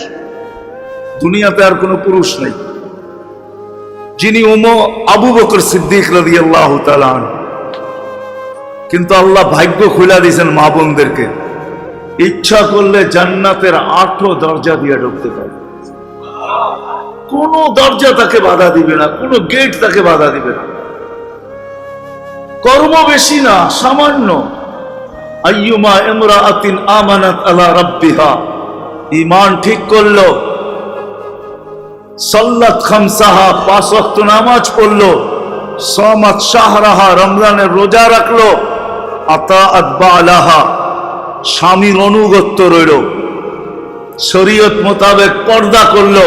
দুনিয়াতে আর কোনো পুরুষ নেই যিনি আবু বকর সিদ্দিক রাদিয়াল্লাহু তাআলা আনহু। কিন্তু আল্লাহ ভাগ্য খুলে দিয়েছেন মা বোনদেরকে, ইচ্ছা করলে জান্নাতের 8ও দরজা দিয়ে ঢুকতে পারে। কোনো দরজা তাকে বাধা দিবে না, কোনো গেট তাকে বাধা দিবে না। কর্ম বেশি না, সামান্য। আইয়ুমা ইমরাআতিন আমানাত আলা রাব্বিহা, ঈমান ঠিক করলো, সাল্লাত খামসাহা, 5 ওয়াক্ত নামাজ পড়লো, সামাত শাহরাহা, রমজানের রোজা রাখলো, আতাআত বালাহা, স্বামীর অনুগত্য রইল, শরীয়ত মোতাবেক পর্দা করলো,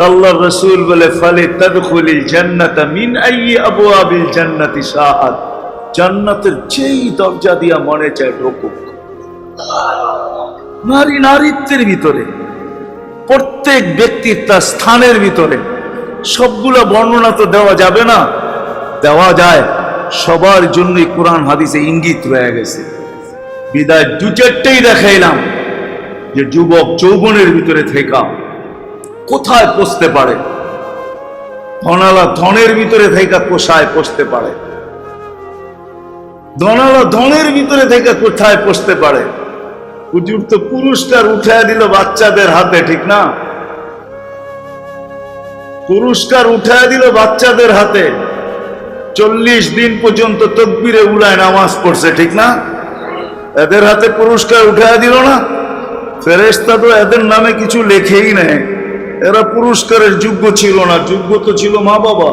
আল্লাহর রাসূল বলে ফালি তাদখুলিল জান্নাতা মিন আইয়ি আবওয়াবিল জান্নাতি শাআত, জান্নাতের যেই দরজা দিয়া মনে চায় ঢুকুক। নারী নারীত্বের ভিতরে, প্রত্যেক ব্যক্তির তার স্থানের ভিতরে। সবগুলো বর্ণনা তো দেওয়া যাবে না, দেওয়া যায়, সবার জন্যই কোরআন হাদিসে ইঙ্গিত রয়ে গেছে। বিদায় 2-4টেই দেখাইলাম যে যুবক যৌবনের ভিতরে থেকে কোথায় পৌঁছতে পারে, ধনালা ধনের ভিতরে থেকে কোথায় পৌঁছতে পারে, ধনালা ধনের ভিতরে থেকে কোথায় পৌঁছতে পারে। হুজুর তো পুরস্কার উঠায় দিল বাচ্চাদের হাতে, ঠিক না? পুরস্কার উঠায় দিল বাচ্চাদের হাতে, 40 দিন পর্যন্ত তাকবীরে উলায় নামাজ পড়ছে, ঠিক না? এদের হাতে পুরস্কার উঠায় দিল না? ফেরেশতা তো এদের নামে কিছু লেখেই নেয়, এরা পুরস্কারের যোগ্য ছিল না, যোগ্য তো ছিল মা বাবা।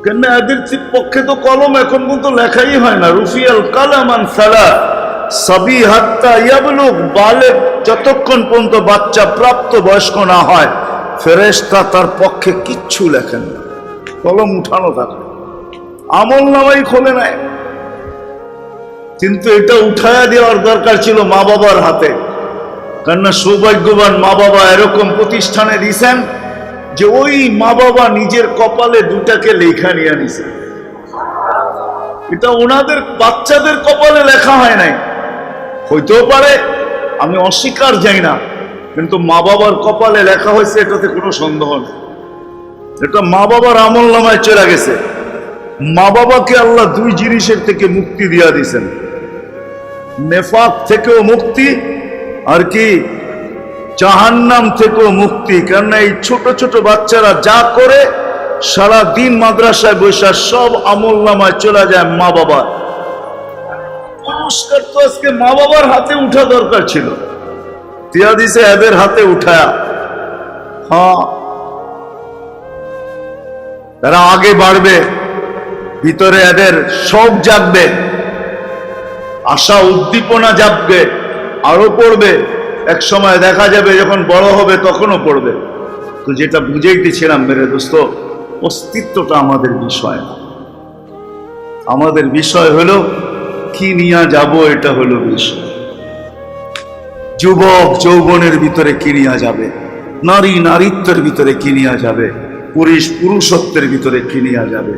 কেন এদের পক্ষে তো কলম এখন পর্যন্ত লেখাই হয় না। রুফিয়াল কালাম আন সালাত, সাবি হাত্তা ইয়াবলুগ, বালেগ, যতক্ষণ পর্যন্ত বাচ্চা প্রাপ্ত বয়স্ক না হয়, ফেরেশতা তার পক্ষে কিচ্ছু লেখেন না, কলম উঠানো থাকে, আমল নামাই খোলে নাই। কিন্তু এটা উঠায়া দেওয়ার দরকার ছিল মা বাবার হাতে, কেননা সৌভাগ্যবান মা বাবা এরকম প্রতিষ্ঠানে দিছেন যে ওই মা বাবা নিজের কপালে 2টাকে লেখা নিয়ে নিছে। এটা ওনাদের বাচ্চাদের কপালে লেখা হয় নাই, হইতেও পারে, আমি অস্বীকার যাই না, কিন্তু মা বাবার কপালে লেখা হয়েছে, এটাতে কোনো সন্দেহ নেই। এটা মা বাবার আমল নামায় চলে গেছে। মা বাবাকে আল্লাহ 2 জিনিসের থেকে মুক্তি দিয়া দিয়েছেন, নেফাক থেকেও মুক্তি, আর কি জাহান্নাম থেকেও মুক্তি। কেননা এই ছোট ছোট বাচ্চারা যা করে সারা দিন মাদ্রাসায় বসে সব আমল নামায় চলে যায় মা বাবার। পুরস্কার তো আজকে মা বাবার হাতে উঠা দরকার ছিল, দিয়া দিছে এদের হাতে উঠায়া। হ্যাঁ, তারা আগে বাড়বে, ভিতরে এদের সব জাগবে, আশা উদ্দীপনা জাগবে, আরো পড়বে। এক সময় দেখা যাবে যখন বড় হবে তখনও পড়বে। তো যেটা বুঝাইতেছিলাম মেরে দোস্ত, অস্তিত্বটা আমাদের বিষয় না, আমাদের বিষয় হলো কি নিয়ে যাব, এটা হলো বিষয়। যুবক যৌবনের ভিতরে কি নিয়ে যাবে, নারী নারীত্বের ভিতরে কি নিয়ে যাবে, পুরুষ পুরুষত্বের ভিতরে কি নিয়ে যাবে,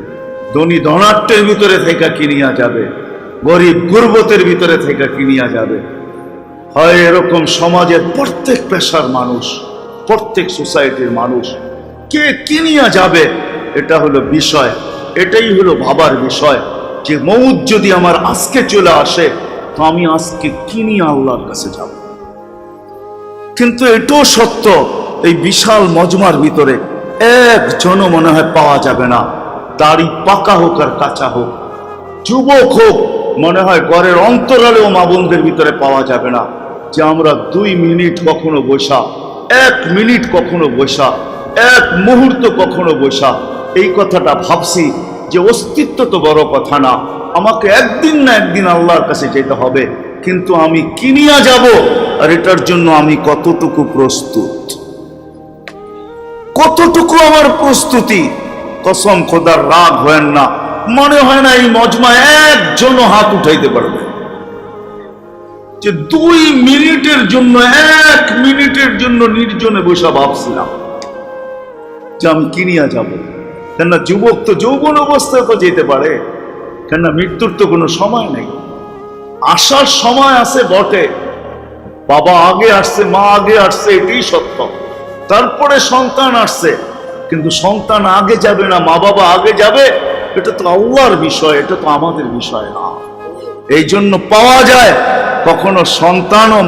ধনী ধনাট্যের ভিতরে থেকে কি নিয়ে যাবে, গরিব গুরবতের ভিতরে থেকে কি নিয়ে যাবে। হয় এরকম সমাজের প্রত্যেক পেশার মানুষ, প্রত্যেক সোসাইটির মানুষ কে কি নিয়ে যাবে, এটা হলো বিষয়। এটাই হলো ভাবার বিষয় যে মউত যদি আমার আজকে চলে আসে তো আমি আজকে কি নিয়ে আল্লাহর কাছে যাব। কিন্তু এটাও সত্য, এই বিশাল মজমার ভিতরে একজনও মনে হয় পাওয়া যাবে না, দাড়ি পাকা হোক আর কাঁচা হোক, যুবক হোক, মনে হয় ঘরের অন্তরালেও মা বোনদের ভিতরে পাওয়া যাবে না যে আমরা 2 মিনিট কখনো বসা, 1 মিনিট কখনো বসা, 1 মুহূর্ত কখনো বসা এই কথাটা ভাবছি যে অস্তিত্ব তো বড় কথা না, আমাকে একদিন না একদিন আল্লাহর কাছে যেতে হবে, কিন্তু আমি কি নিয়ে যাব আর এটার জন্য আমি কতটুকু প্রস্তুত, কতটুকু আমার প্রস্তুতি। কসম খোদার, রাগ হয় না, মনে হয় না এই মজমায় একজনও হাত উঠাইতে পারবে যে 2 মিনিটের জন্য, 1 মিনিটের জন্য নির্জনে বসে ভাবছিলাম যে আমি কি নিয়ে যাবো। কেননা যুবক তো যৌবন অবস্থায় তো যেতে পারে, কেননা মৃত্যুর তো কোনো সময় নেই। আসার সময় আছে বটে, বাবা আগে আসছে, মা আগে আসছে, এটাই সত্য, তারপরে সন্তান আসছে, কিন্তু সন্তান আগে যাবে না, মা বাবা আগে যাবে, এটা তো আল্লাহর বিষয়, এটা তো আমাদের বিষয় না। এই জন্য পাওয়া যায় কখনো সন্তানও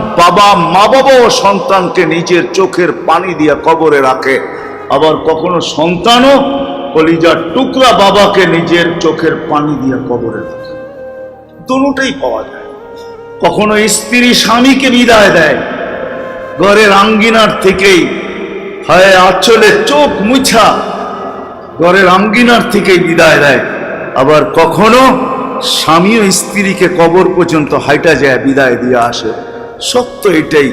মা বাবাও সন্তানকে নিজের চোখের পানি দিয়ে কবরে রাখে, আবার কখনো সন্তানও কলিজার টুকরা বাবাকে নিজের চোখের পানি দিয়ে কবরে রাখে। দুটোই পাওয়া যায়। কখনো স্ত্রী স্বামীকে বিদায় দেয়, ঘরের আঙ্গিনার থেকেই হয় আঁচলে চোখ মুছা ঘরের আঙ্গিনার থেকেই বিদায় দেয়, আবার কখনো স্বামীও স্ত্রীকে কবর পর্যন্ত হাইটা যায় বিদায় দিয়ে আসে। সত্য এটাই,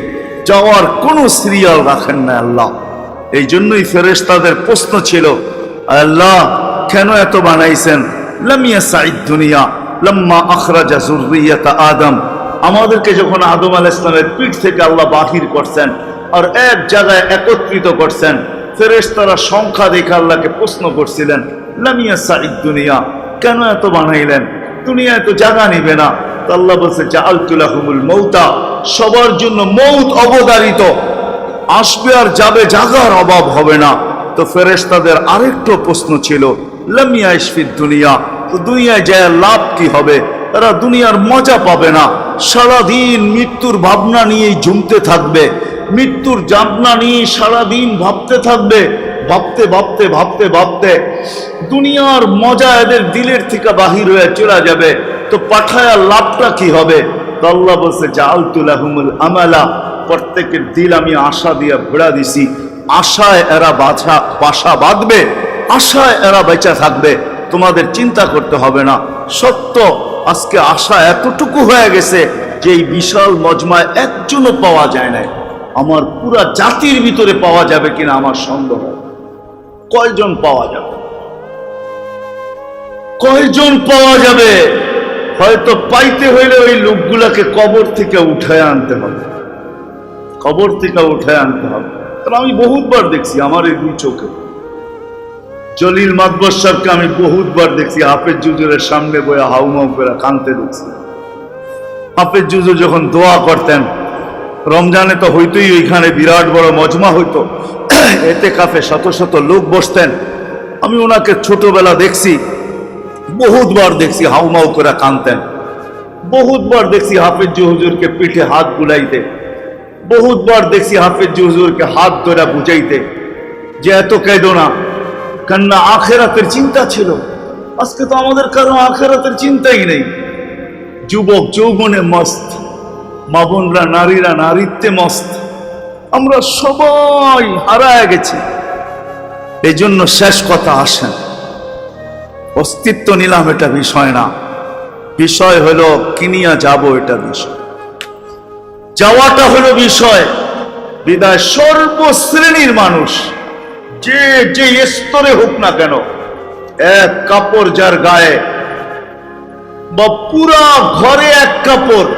যাওয়ার কোনো সিরিয়াল রাখেন না আল্লাহ। এই জন্যই ফেরেশতাদের প্রশ্ন ছিল, আল্লাহ কেন এত বানাইছেন? লামিয়া সাইদ দুনিয়া লাম্মা আখরাজা যুররিয়াতা আদম, আমাদেরকে যখন আদম আলাইহিস সালামের পিঠ থেকে আল্লাহ বাহির করছেন আর এক জায়গায় একত্রিত করছেন, ফেরেশতারা সংখ্যা দেখে আল্লাহকে প্রশ্ন করছিলেন, লামিয়া সাইদ দুনিয়া, কেন এত বানাইলেন? দুনিয়ায় তো জায়গা নিবে না। তো আল্লাহ বলছে, জাআলতু লাহুমুল মাউতা, সবার জন্য মৌত অবধারিত, আসবে আর যাবে, জায়গার অভাব হবে না। তো ফেরেশতাদের আরেকটা প্রশ্ন ছিল, লামিয়া ইশফিদ দুনিয়া, তো দুনিয়ায় যায় লাভ কি হবে? তারা দুনিয়ার মজা পাবে না, সারাদিন মৃত্যুর ভাবনা নিয়েই ঝুমতে থাকবে, মৃত্যুর ভাবনা নিয়ে সারাদিন ভাবতে থাকবে, ভাবতে ভাবতে ভাবতে ভাবতে দুনিয়ার মজা এদের দিলের থেকে বাহির হয়ে চলে যাবে। তো পাঠায়া লাভটা কি হবে? তো আল্লাহ বলছে, জাআলতু লাহুমুল আমালা, প্রত্যেকের দিল আমি আশা দিয়ে ভরা দিছি, আশায় এরা বাসা বাঁধবে, আশায় এরা বেঁচে থাকবে, তোমাদের চিন্তা করতে হবে না। সত্য আজকে আশা এতটুকু হয়ে গেছে যে এই বিশাল মজমায় একজনও পাওয়া যায় না। আমার পুরা জাতির ভিতরে পাওয়া যাবে কিনা আমার সন্দেহ। কয়জন পাওয়া যাবে? কয়জন পাওয়া যাবে? হয়তো পাইতে হইলে ওই লোকগুলাকে কবর থেকে উঠায় আনতে হবে, কবর থেকে উঠায় আনতে হবে। কারণ আমি বহুতবার দেখছি আমার এই দুই চোখে, জলিল মাদবর সাহেবকে আমি বহুতবার দেখছি হাফেজ জুজুরের সামনে বইয়া হাউমাউ করে কাঁদতে দেখছি। হাফেজ জুজুর যখন দোয়া করতেন, রমজানে তো হইতোই, ওইখানে বিরাট বড় মজমা হইতো, এতে কাফে শত শত লোক বসতেন। আমি ওনাকে ছোটবেলা দেখছি, বহুতবার দেখছি হাউমাউ করে কাঁদতেন, বহুতবার দেখছি হাফেজ হুজুরকে পিঠে হাত বুলাইতে, বহুতবার দেখছি হাফেজ হুজুরকে হাত ধরে বুঝাইতে যে এত কেঁদো না, কেননা আখেরাতের চিন্তা ছিল। আজকে তো আমাদের কারো আখেরাতের চিন্তাই নেই। যুবক যৌবনে মস্ত, মা বোনরা নারীরা নারীত্বে মস্ত, আমরা সবাই হারায় গেছি। এই জন্য শেষ কথা আসেন, অস্তিত্ব নিলাম এটা বিষয় না, বিষয় হলো কিনিয়া যাব, এটা বিষয়, যাওয়াটা হলো বিষয়। বিদায় সর্বশ্রেণীর মানুষ যে যে স্তরে হোক না কেন, এক কাপড় যার গায়ে বা পুরা ঘরে এক কাপড়,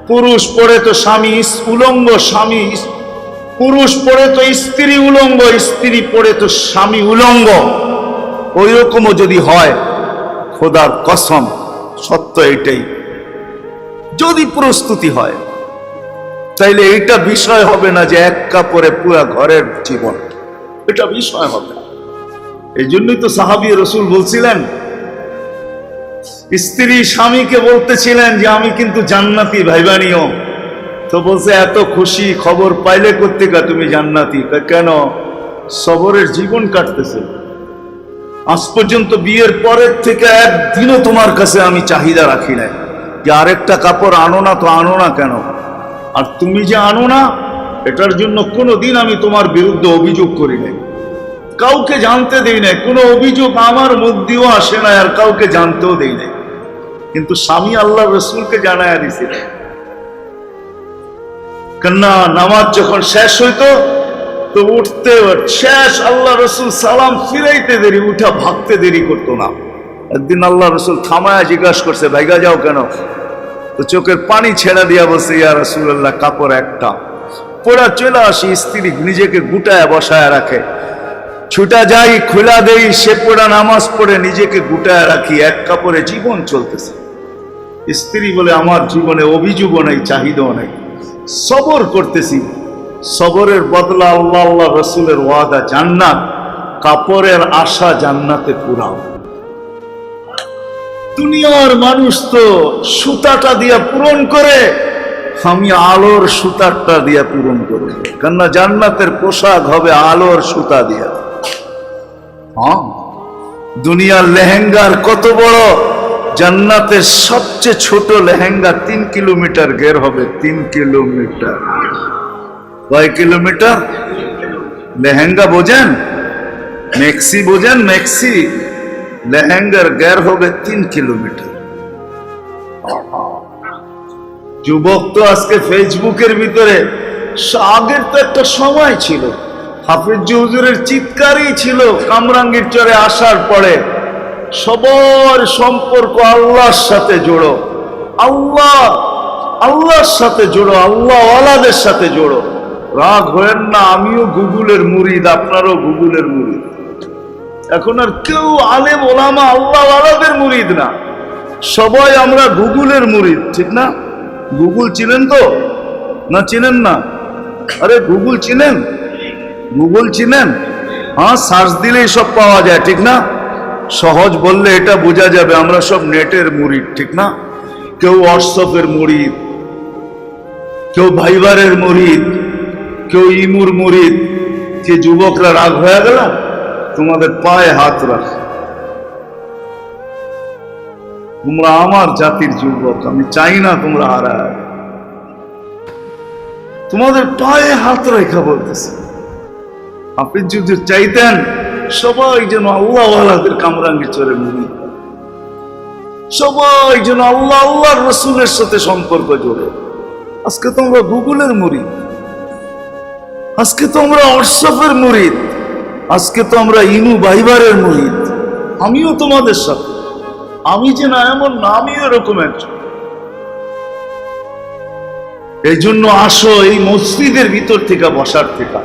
পুরুষ পড়ে তো স্বামী উলঙ্গ, স্বামী পুরুষ পড়ে তো স্ত্রী উলঙ্গ, স্ত্রী পড়ে তো স্বামী উলঙ্গ, ওই রকমও যদি হয়, খোদার কসম সত্য এটাই, যদি প্রস্তুতি হয় তাইলে এটা বিষয় হবে না যে এক কাপড়ে পুরা ঘরের জীবন, এটা বিষয় হবে। এই জন্যই তো সাহাবী রসুল বলছিলেন, স্ত্রী স্বামীকে বলতেছিলেন যে আমি কিন্তু জান্নাতি, ভাইবানিও। তো বলছে, এত খুশি খবর পাইলে কোত্থেকে তুমি জান্নাতি? কেন? সবরের জীবন কাটতেছে, আজ পর্যন্ত বিয়ের পরের থেকে একদিনও তোমার কাছে আমি চাহিদা রাখি নাই যে আরেকটা কাপড় আনো না, তো আনো না কেন? আর তুমি যে আনো না, এটার জন্য কোনোদিন আমি তোমার বিরুদ্ধে অভিযোগ করি নাই, কাউকে জানতে দেই নাই, কোনো অভিযোগ আমার মুখ দিয়েও আসে না, আর কাউকে জানতেও দেই নাই। কিন্তু স্বামী আল্লাহ রসুলকে জানায়া দিছিলেন, কেননা নামাজ যখন শেষ হইতো তো উঠতে শেষ, আল্লাহ রসুল সালাম ফিরাইতে দেরি, উঠা ভাগতে দেরি করতো না। একদিন আল্লাহ রসুল থামায়া জিজ্ঞাসা করছে, ভাইগা যাও কেন? তো চোখের পানি ছেড়া দিয়া বলছে, ইয়া রাসূলুল্লাহ, কাপড় একটা পড়া চলে আসি, স্ত্রী নিজেকে গুটায় বসায় রাখে, ছুটা যাই খোলা দেই, সে পড়া নামাজ পড়ে নিজেকে গুটায় রাখি, এক কাপড়ে জীবন চলতেছে। স্ত্রী বলে, আমার জীবনে অভিযোগও নাই, চাহিদাও নাই, সবর করতেছি, সবরের বদলা আল্লাহ আল্লাহ রসুলের ওয়াদা জান্নাত, কাপড়ের আশা জান্নাতে পুরাও। দুনিয়ার মানুষ তো সুতাটা দিয়া পূরণ করে, আমি আলোর সুতারটা দিয়া পূরণ করব, কেননা জান্নাতের পোশাক হবে আলোর সুতা দিয়া। হ্যাঁ, দুনিয়ার লেহেঙ্গার কত বড়, জান্নাতের সবচেয়ে ছোট লেহেঙ্গা 3 কিলোমিটার ঘের হবে। 3 কিলোমিটার। কয় কিলোমিটার? লেহেঙ্গা বোঝেন? মেক্সি বোঝেন? মেক্সি লেহেঙ্গার ঘের হবে 3 কিলোমিটার। যুবক তো আজকে ফেসবুকের ভিতরে, আগের তো একটা সময় ছিল, হাফিজ হুজুরের চিৎকারই ছিল কামরাঙ্গীর চরে আসার পরে, সবার সম্পর্ক আল্লাহর সাথে জোড়ো, আল্লাহর সাথে জোড়ো, আল্লাহ ওয়ালাদের সাথে জোড়ো। রাগ হয়েন না, আমিও গুগলের মুরিদ, আপনারও গুগলের মুরিদ। এখন আর কেউ আলেম ওলামা আল্লাহ ওয়ালাদের মুরিদ না, সবাই আমরা গুগলের মুরিদ, ঠিক না? গুগল চিনেন তো না? চিনেন না? আরে গুগল চিনেন? গুগল চিনেন? হ্যাঁ, সার্চ দিলেই সব পাওয়া যায়, ঠিক না? সহজ বললে এটা বোঝা যাবে আমরা সব নেটের মুরিদ, ঠিক না? কেউ হোয়াটসঅ্যাপের মুরিদ, কেউ ভাইবারের মুরিদ, কেউ ইমুর মুরিদ। যে যুবকরা রাগ হয়ে গেল, তোমাদের পায়ে হাত রাখ, তোমরা আমার জাতির যুবক, আমি চাই না তোমরা হারায়। তোমাদের পায়ে হাত রেখা বলতেছে, আপনি যদি চাইতেন সবাই যেন আল্লাহ ওয়ালাদের কামরাঙ্গীর চরে মুরিদ, সবাই যেন আল্লাহর রসুলের সাথে সম্পর্ক জোড়ে। আজকে তোমরা গুগলের মুরিদ, আজকে তো আমরা হোয়াটসঅ্যাপের মুরিদ, আজকে তো আমরা ইমু ভাইবারের মুরিদ। আমিও তোমাদের সাথে, আমি যে না এমন না, আমিও এরকম একজন। এই জন্য আসো, এই মসজিদের ভিতর থেকে বসার থেকে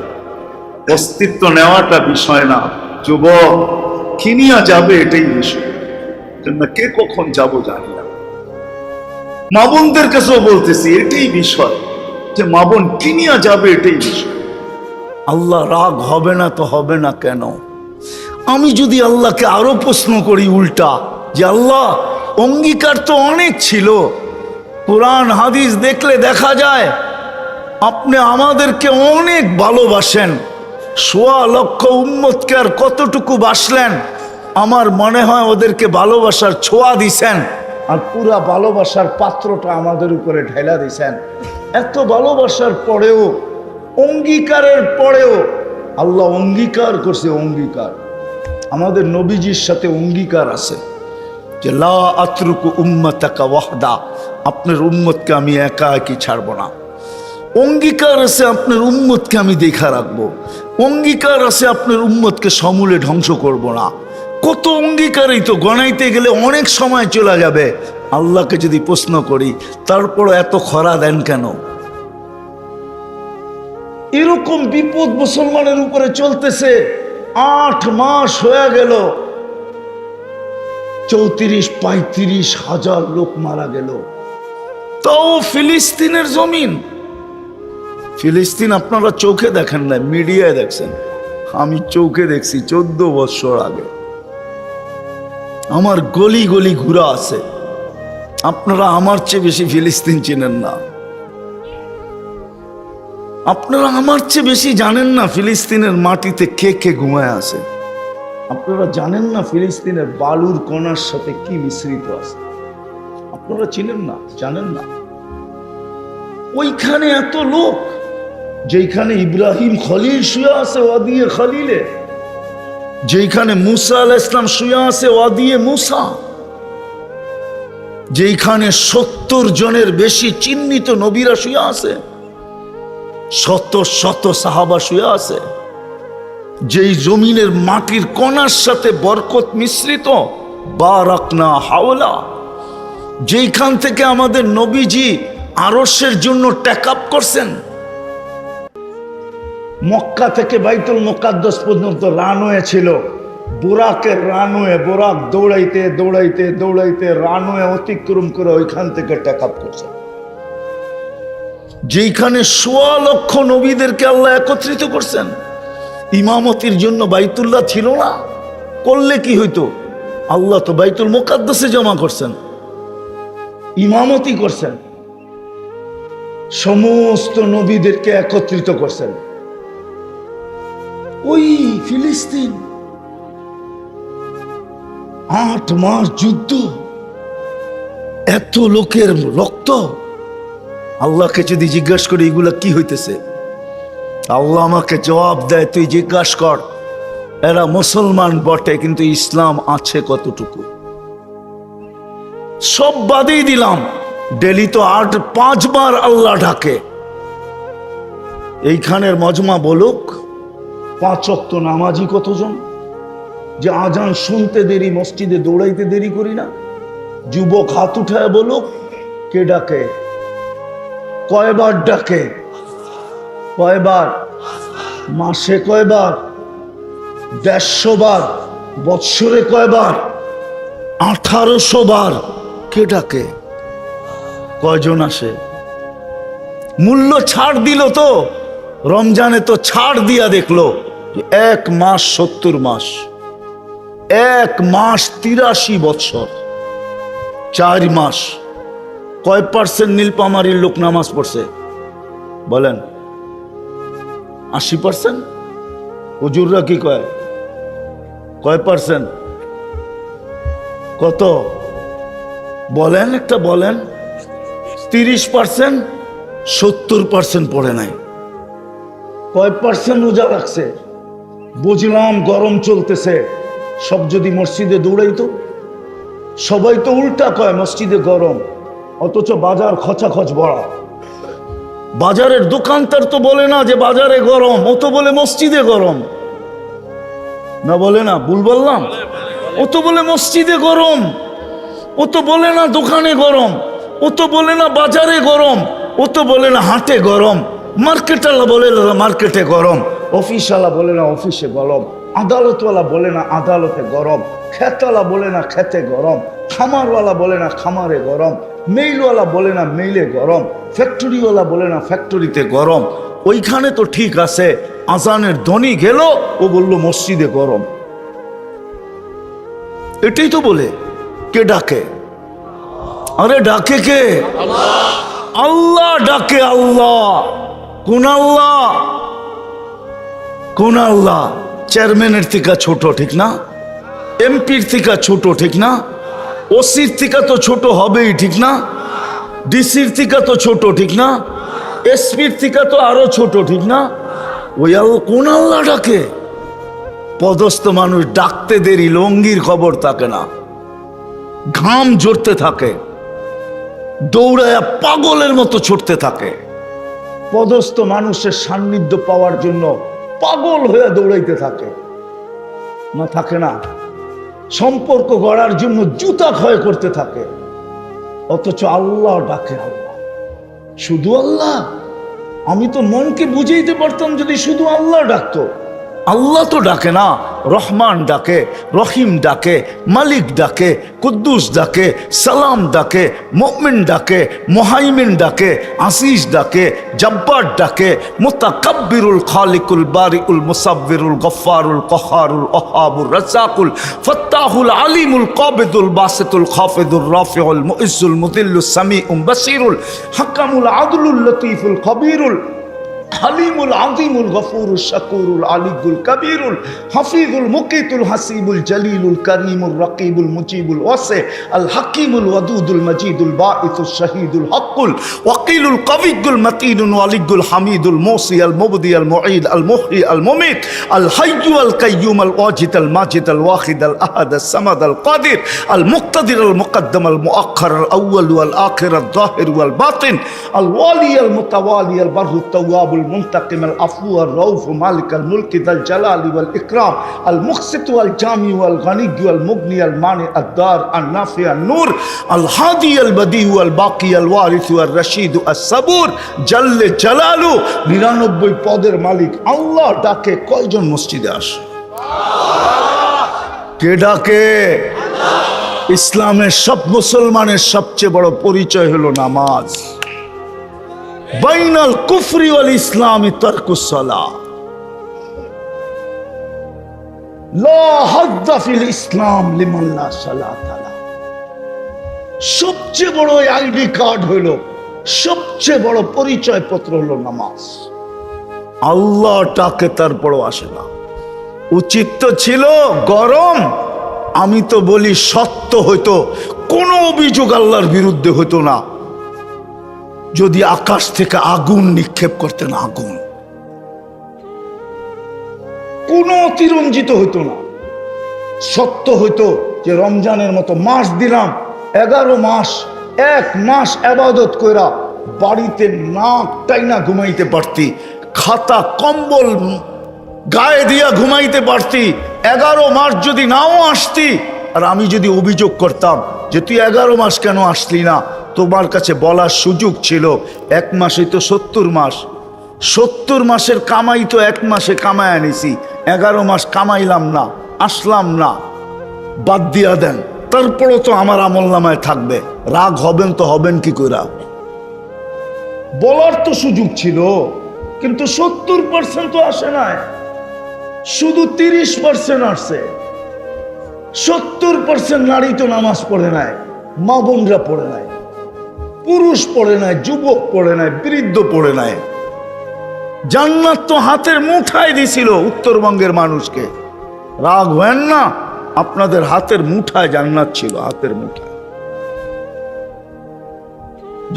অস্তিত্ব নেওয়াটা বিষয় না। যুবক কিনিয়া যাবে এটাই বিষয়, কে কখন যাব জানি না। মা বোনদের কাছেও বলতেছি এটাই বিষয়, যে মা বোন কিনিয়া যাবে এটাই বিষয়। আল্লাহ রাগ হবে না তো হবে না কেন? আমি যদি আল্লাহকে আরো প্রশ্ন করি উল্টা, যে আল্লাহ অঙ্গীকার তো অনেক ছিল, কোরআন হাদিস দেখলে দেখা যায় আপনি আমাদেরকে অনেক ভালোবাসেন, 1.25 লক্ষ উম্মতকে আর কতটুকু বাসলেন? আমার মনে হয় ওদেরকে ভালোবাসার ছোঁয়া দিছেন, আর পুরা ভালোবাসার পাত্রটা আমাদের উপরে ঢেলা দিছেন। এত ভালোবাসার পরেও, অঙ্গীকারের পরেও আল্লাহ অঙ্গীকার করছে। অঙ্গীকার আমাদের নবীজির সাথে অঙ্গীকার আছে যে লা আতরুকু উম্মাতাকা ওয়াহদা, আপনার উম্মতকে আমি একা একই ছাড়ব না। অঙ্গীকার আছে আপনার উম্মতকে আমি দেখা রাখবো। অঙ্গীকার আছে আপনার উম্মতকে সমূলে ধ্বংস করব না। কত অঙ্গীকারই তো গণাইতে গেলে অনেক সময় চলে যাবে। আল্লাহকে যদি প্রশ্ন করি, তারপর এত খরা দেন কেন? এরকম বিপদ মুসলমানের উপরে চলতেছে, 8 মাস হয়ে গেল, 34-35 হাজার লোক মারা গেল। তাও ফিলিস্তিনের জমিন, ফিলিস্তিন আপনারা চোখে দেখেন না, মিডিয়ায় দেখছেন, আমি চোখে দেখছি 14 বছর আগে। আমার গলি গলি ঘুরা আছে। আপনারা আমার চেয়ে বেশি ফিলিস্তিন চিনেন না, আপনারা আমার চেয়ে বেশি জানেন না ফিলিস্তিনের মাটিতে কে কে ঘুমায় আছে। আপনারা জানেন না ফিলিস্তিনের বালুর কণার সাথে কি মিশ্রিত আছে। আপনারা চিনেন না, জানেন না। ওইখানে এত লোক, যেখানে ইব্রাহিম খলিল শুয়ে আছে ওয়াদিয়ে খলিলে, যেখানে মুসা আলাইহিস সালাম শুয়ে আছে ওয়াদিয়ে মুসা, যেখানে 70 জনের বেশি চিহ্নিত নবীরা শুয়ে আছে, শত শত সাহাবা শুয়ে আছে, যেই জমিনের মাটির কণার সাথে বরকত মিশ্রিত, বারাকনা হাওলা, যেখান থেকে আমাদের নবীজি আরশের জন্য টেকআপ করছেন। মক্কা থেকে বাইতুল মুকাদ্দাস পর্যন্ত রানওয়ে ছিল, বোরাকের রানওয়ে, বোরাক দৌড়াইতে দৌড়াইতে দৌড়াইতে রানওয়ে অতিক্রম করে ওইখান থেকে টেকআপ করছেন। যেখানে 1.25 লক্ষ নবীদেরকে আল্লাহ একত্রিত করছেন। ইমামতির জন্য বাইতুল্লাহ ছিল না, করলে কি হইতো? আল্লাহ তো বাইতুল মুকাদ্দাসে জমা করছেন, ইমামতি করছেন, সমস্ত নবীদেরকে একত্রিত করছেন। ওই ফিলিস্তিন 8 মাস যুদ্ধ, এত লোকের রক্ত। আল্লাহকে যদি জিজ্ঞাসা করি এগুলা কি হইতেছে, আল্লাহ আমাকে জবাব দেয়, তুই জিজ্ঞাসা কর এরা মুসলমান বটে কিন্তু ইসলাম আছে কতটুকু। সব বাদেই দিলাম, ডেলি তো 5 বার আল্লাহ ডাকে। এইখানের মজমা বলুক 5 ওয়াক্ত নামাজি কতজন, যে আজান শুনতে দেরি মসজিদে দৌড়াইতে দেরি করি না। যুবক হাত উঠায় বলুক কে ডাকে, কয়বার ডাকে, কয়বার মাসে, কয়বার 150 বার, বৎসরে কয়বার 1800 বার। কে ডাকে, কয়জন আসে? মূল্য ছাড় দিল তো, রমজানে তো ছাড় দিয়া দেখলো 1 মাস 70 মাস, 1 মাস 83 বৎসর, 4 মাস। কয় % নীলপামারির লোক নামাজ পড়ছে বলেন? 80%? হুজুররা কি কয়, কয় %? কত বলেন, একটা বলেন। 30%? 70% পড়ে নাই। কয় % রোজা রাখছে? বুঝলাম গরম চলতেছে, সব যদি মসজিদে দৌড়াইতো। সবাই তো উল্টা কয় মসজিদে গরম, অথচ বাজার খচাখচ বড়া। বাজারের দোকানদার তো বলে না যে বাজারে গরম, ও তো বলে মসজিদে গরম। না বলে না? ভুল বললাম? ও তো বলে মসজিদে গরম, ও তো বলে না দোকানে গরম, ও তো বলে না বাজারে গরম, ও তো বলে না হাটে গরম। মার্কেটওয়ালা বলে না মার্কেটে গরম, অফিসওয়ালা বলে না অফিসে গরম, আদালতওয়ালা বলে না আদালতে গরম, খেতওয়ালা বলে না খেতে গরম, খামারওয়ালা বলে না খামারে গরম, মেইলওয়ালা বলে না মেইলে গরম, ফ্যাক্টরিওয়ালা বলে না ফ্যাক্টরিতে গরম। ওইখানে তো ঠিক আছে, আজানের ধ্বনি গেল ও বলল মসজিদে গরম। এটাই তো বলে। কে ডাকে? আরে ডাকে কে? আল্লাহ ডাকে। আল্লাহ কোন আল্লাহ? কোন আল্লাহ? চেয়ারম্যানের থেকে ছোট ঠিক না, এমপির থেকে ছোট ঠিক না, ওসির থেকে তো ছোট হবেই ঠিক না, ডিসির থেকে তো ছোট ঠিক না, এসপির থেকে তো আরো ছোট ঠিক না। ওই আল্লাহ কোন আল্লাহ ডাকে? পদস্থ মানুষ ডাকতে দেরি, লঙ্গির খবর থাকে না, ঘাম ঝরতে থাকে, দৌড়ায়া পাগলের মতো ছুটতে থাকে। পদস্থ মানুষের সান্নিধ্য পাওয়ার জন্য পাগল হয়ে দৌড়াইতে থাকে না, থাকে না? সম্পর্ক গড়ার জন্য জুতা ক্ষয় করতে থাকে, অথচ আল্লাহ ডাকে। আল্লাহ, শুধু আল্লাহ। আমি তো মনকে বুঝাইতে পারতাম যদি শুধু আল্লাহ ডাকতো। আল্লাহ তো ডাকে না, রহমান ডাকে, রহিম ডাকে, মালিক ডাকে, কুদ্দুস ডাকে, সালাম ডাকে, মুমিন ডাকে, মুহাইমিন ডাকে, আসিস ডাকে, জব্বার ডাকে, মুতাকাব্বিরুল খালিকুল বারিউল মুসাব্বিরুল গফফারুল কহারুল ওহাবুর রাজ্জাকুল ফাত্তাহুল আলিমুল কাবিদুল বাসিতুল খাফিদুর রাফিউল মুইজ্জুল মুদিল্লুস সামিউম বাসিরুল হাকামুল আদলুল লতীফুল খবীরুল হালিমুল আযীমুল গফুরুল শাকুরুল আলিয়ুল কবীরুল হাফিজুল মুকিতুল হাসিবুল জলিলুল করিমুল রকিবুল মুজিবুল ওয়াসি আল হাকিমুল ওয়াদুদুল মজিদুল বাঈসুল শহীদুল হকুল ওয়াকিলুল কবিয়ুল মতিনুল ওয়ালিয়ুল হামিদুল মুসি আল মুবদি আল মুঈদ আল মুহয়ি আল মুমিত আল হাইয়্যু আল কাইয়্যুম আল ওয়াজিদ আল মাজিদ আল ওয়াহিদ আল আহাদ আল সামাদ আল কাদির আল মুক্তাদির আল মুকদ্দম আল মুআখ্খার আল আউয়াল ওয়াল আখির আল যাহির ওয়াল বাতিন আল ওয়ালি আল মুতাওয়ালি আল বাররু তাওয়াবুল المنتقم العفو الرؤوف مالك الملك ذا الجلال والإكرام المقسط والجامع والغني والمغني المانع الدار النافع النور الهادي البديع الباقي الوارث والرشيد الصبور جل جلاله 99 পদের মালিক আল্লাহ ডাকে কয়জন মসজিদে আসে? কে ডাকে? ইসলামের সব মুসলমানের সবচেয়ে বড় পরিচয় হলো নামাজ। বাইনাল কুফরি ওয়াল ইসলামি তারকুস সালাহ। লা হাজ্জা ফিল ইসলাম লিমান লা সালাতা লাহু। সবচেয়ে বড় আইডি কার্ড হলো, সবচেয়ে বড় পরিচয় পত্র হলো নামাজ। আল্লাহটাকে তারপরও আসে না। উচিত তো ছিল গরম, আমি তো বলি সত্য হইতো, কোনো অভিযোগ আল্লাহর বিরুদ্ধে হইতো না যদি আকাশ থেকে আগুন নিক্ষেপ করতেন। আগুন কোনো অতিরঞ্জিত হইতো না। সত্য হইতো যে রমজানের মতো মাস দিলাম, 11 মাস, 1 মাস ইবাদত কইরা বাড়িতে নাক টাইনা ঘুমাইতে পারতি, খাতা কম্বল গায়ে দিয়া ঘুমাইতে পারতি। 11 মাস যদি নাও আসতি, আর আমি যদি অভিযোগ করতাম যে তুই 11 মাস কেন আসলি না, তোমার কাছে বলার সুযোগ ছিল। 1 মাসই তো 70 মাস, 70 মাসের কামাই তো 1 মাসে কামাই আনিছি, 11 মাস কামাইলাম না, আসলাম না, বাদ দিয়া দেন। তারপরও তো আমার আমল নামায় থাকবে। রাগ হবেন তো হবেন কি করে? বলার তো সুযোগ ছিল, কিন্তু 70% তো আসে নাই, শুধু 30% আসছে। 70% নারী তো নামাজ পড়ে নাই, মা বোনরা পড়ে নাই, পুরুষ পড়ে নাই, যুবক পড়ে নাই, বৃদ্ধ পড়ে নাই। জান্নাত তো হাতের মুঠায় দিছিল উত্তরবঙ্গের মানুষকে। রাগ হেন না, আপনাদের হাতের মুঠায় জান্নাত ছিল, হাতের মুঠায়,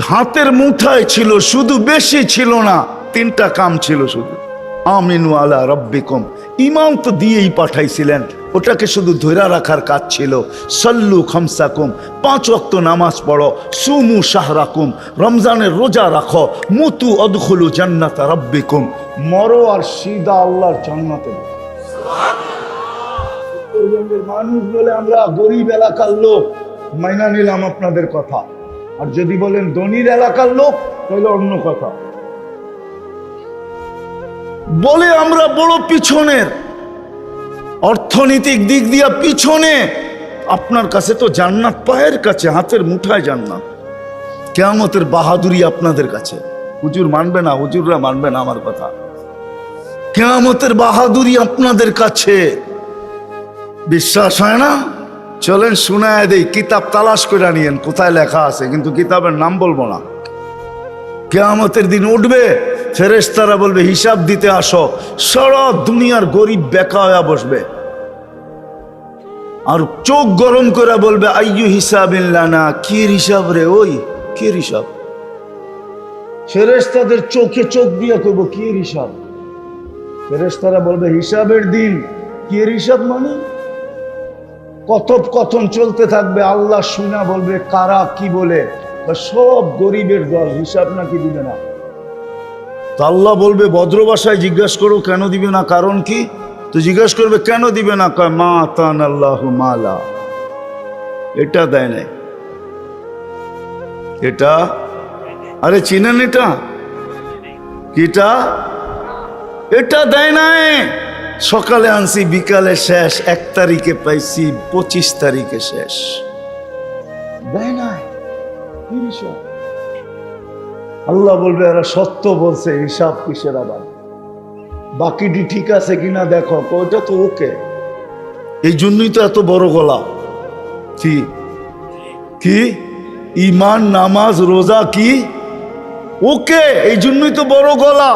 হাতের মুঠায় ছিল, শুধু বেশি ছিল না। 3টা কাম ছিল শুধু, আমিনু আলা রাব্বিকুম, ইমাম তো দিয়েই পাঠাইছিলেন, ওটাকে শুধু ধৈরা রাখার কাজ ছিল। সল্লু খামসাকুম, 5 ওয়াক্ত নামাজ পড়ো, সুমু শাহরাকুম, রমজানের রোজা রাখো, মুতু অদখুলু জান্নাতা রাব্বিকুম, মরো আর সিধা আল্লাহর জান্নাতে। উত্তরবঙ্গের মানুষ বলে আমরা গরিব এলাকার লোক, মাইনা নিলাম আপনাদের কথা। আর যদি বলেন ধনীর এলাকার লোক, তাহলে অন্য কথা। বলে আমরা বড় পিছনের, অর্থনৈতিক দিক দিয়া পিছনে। আপনার কাছে তো জান্নাত পায়ের কাছে, হাতের মুঠায় জান্নাত। কিয়ামতের বাহাদুরি আপনাদের কাছে। হুজুর মানবে না, হুজুররা মানবে না আমার কথা। কিয়ামতের বাহাদুরি আপনাদের কাছে। বিশ্বাস হয় না? চলেন শুনায় দেই, কিতাব তালাশ করে নিয়েন কোথায় লেখা আছে, কিন্তু কিতাবের নাম বলবো না। কিয়ামতের দিন উঠবে, ফেরেশতারা বলবে হিসাব দিতে আসো। সারা দুনিয়ার গরিব বেকা হয়ে বসবে, আর চোখ গরম করে বলবে আইয়ু হিসাবিল্লানা, কি হিসাব রে, ওই কি হিসাব। ফেরেশতাদের চোখে চোখ দিয়ে কইব কি হিসাব। ফেরেশতারা বলবে হিসাবের দিন। কি হিসাব মানে? কথোপকথন চলতে থাকবে, আল্লাহ শুনা বলবে কারা কি বলে, সব গরিবের দল, হিসাব নাকি দিবে না। তো আল্লাহ বলবে ভদ্র ভাষায় জিজ্ঞাসা করো কেন দিবে না, কারণ কি? তো জিজ্ঞাসা করবে কেন দিবে না, কয় মা আতান আল্লাহু মালা, এটা দেয় নাই, এটা, আরে চিনেন এটা, কিটা, এটা দেয় নাই। সকালে আনছি, বিকালে শেষ, 1 তারিখে পাইছি, 25 তারিখে শেষ, দেয় নাই। আল্লাহ বলবে এরা সত্য বলছে, হিসাব কিসের আবার, বাকিটি ঠিক আছে কিনা দেখো। ওইটা তো ওকে, এই জন্যই তো এত বড় গলা। কি কি ইমান, নামাজ, রোজা কি ওকে, এই জন্যই তো বড় গলা।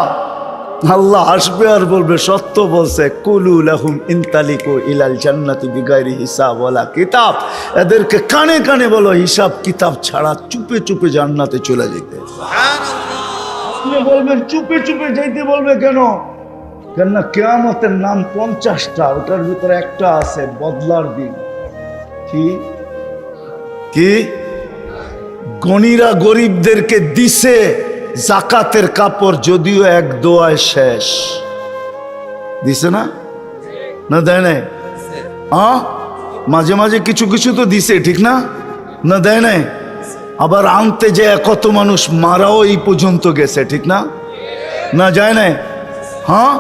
আল্লাহ আসবে আর বলবে সত্য বলছে, কুলু লাহুম ইনতালিকু ইলাল জান্নাতি বিগাইরি হিসাব ওয়ালা কিতাব, এদেরকে কানে কানে বলো হিসাব কিতাব ছাড়া চুপে চুপে জান্নাতে চলে যেতে। আপনি বলবেন চুপে চুপে যাইতে, বলবে কেন? কেননা কিয়ামতের নাম 50টা, ওটার ভিতরে একটা আছে বদলার দিন। কি কি গণিরা গরিবদেরকে দিছে জাকাতের কাপড়, যদিও 1 দোয়ায় শেষ। দিছে না, না দেয় নাই? মাঝে মাঝে কিছু কিছু তো দিছে, ঠিক না, না দেয় নাই? আবার আনতে যে কত মানুষ মারাও এই পর্যন্ত গেছে, ঠিক না, না যায় নাই? হ্যাঁ,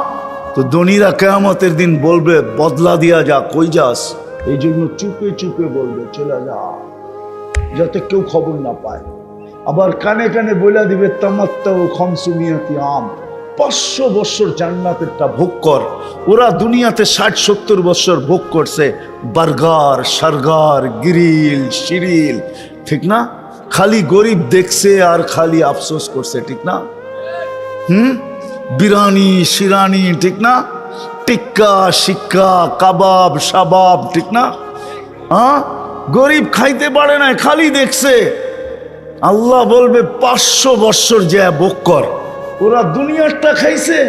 তো ধনীরা কিয়ামতের দিন বলবে বদলা দিয়া যা, কই যাস? এই জন্য চুপে চুপে বলবে চলে যা, যাতে কেউ খবর না পায়। আবার কানে কানে বইলা দিবে তামাত্তাউ খামসুমিয়াতি আম, 500 বছর জান্নাতেরটা ভোগ কর। ওরা দুনিয়াতে 60-70 বছর ভোগ করছে বার্গার, সার্গার, গ্রিল, শিরিল, ঠিক না? খালি গরিব দেখছে আর খালি আফসোস করছে, ঠিক না? বিরানি, শিরানি, ঠিক না? টিক্কা, শিক্কা, কাবাব, শাবাব, ঠিক না? হ্যাঁ, গরিব খাইতে পারে না, খালি দেখছে। আল্লাহ বলবে 500 বছর যে ভোগ কর। ওরা দুনিয়ারটা খাইছে,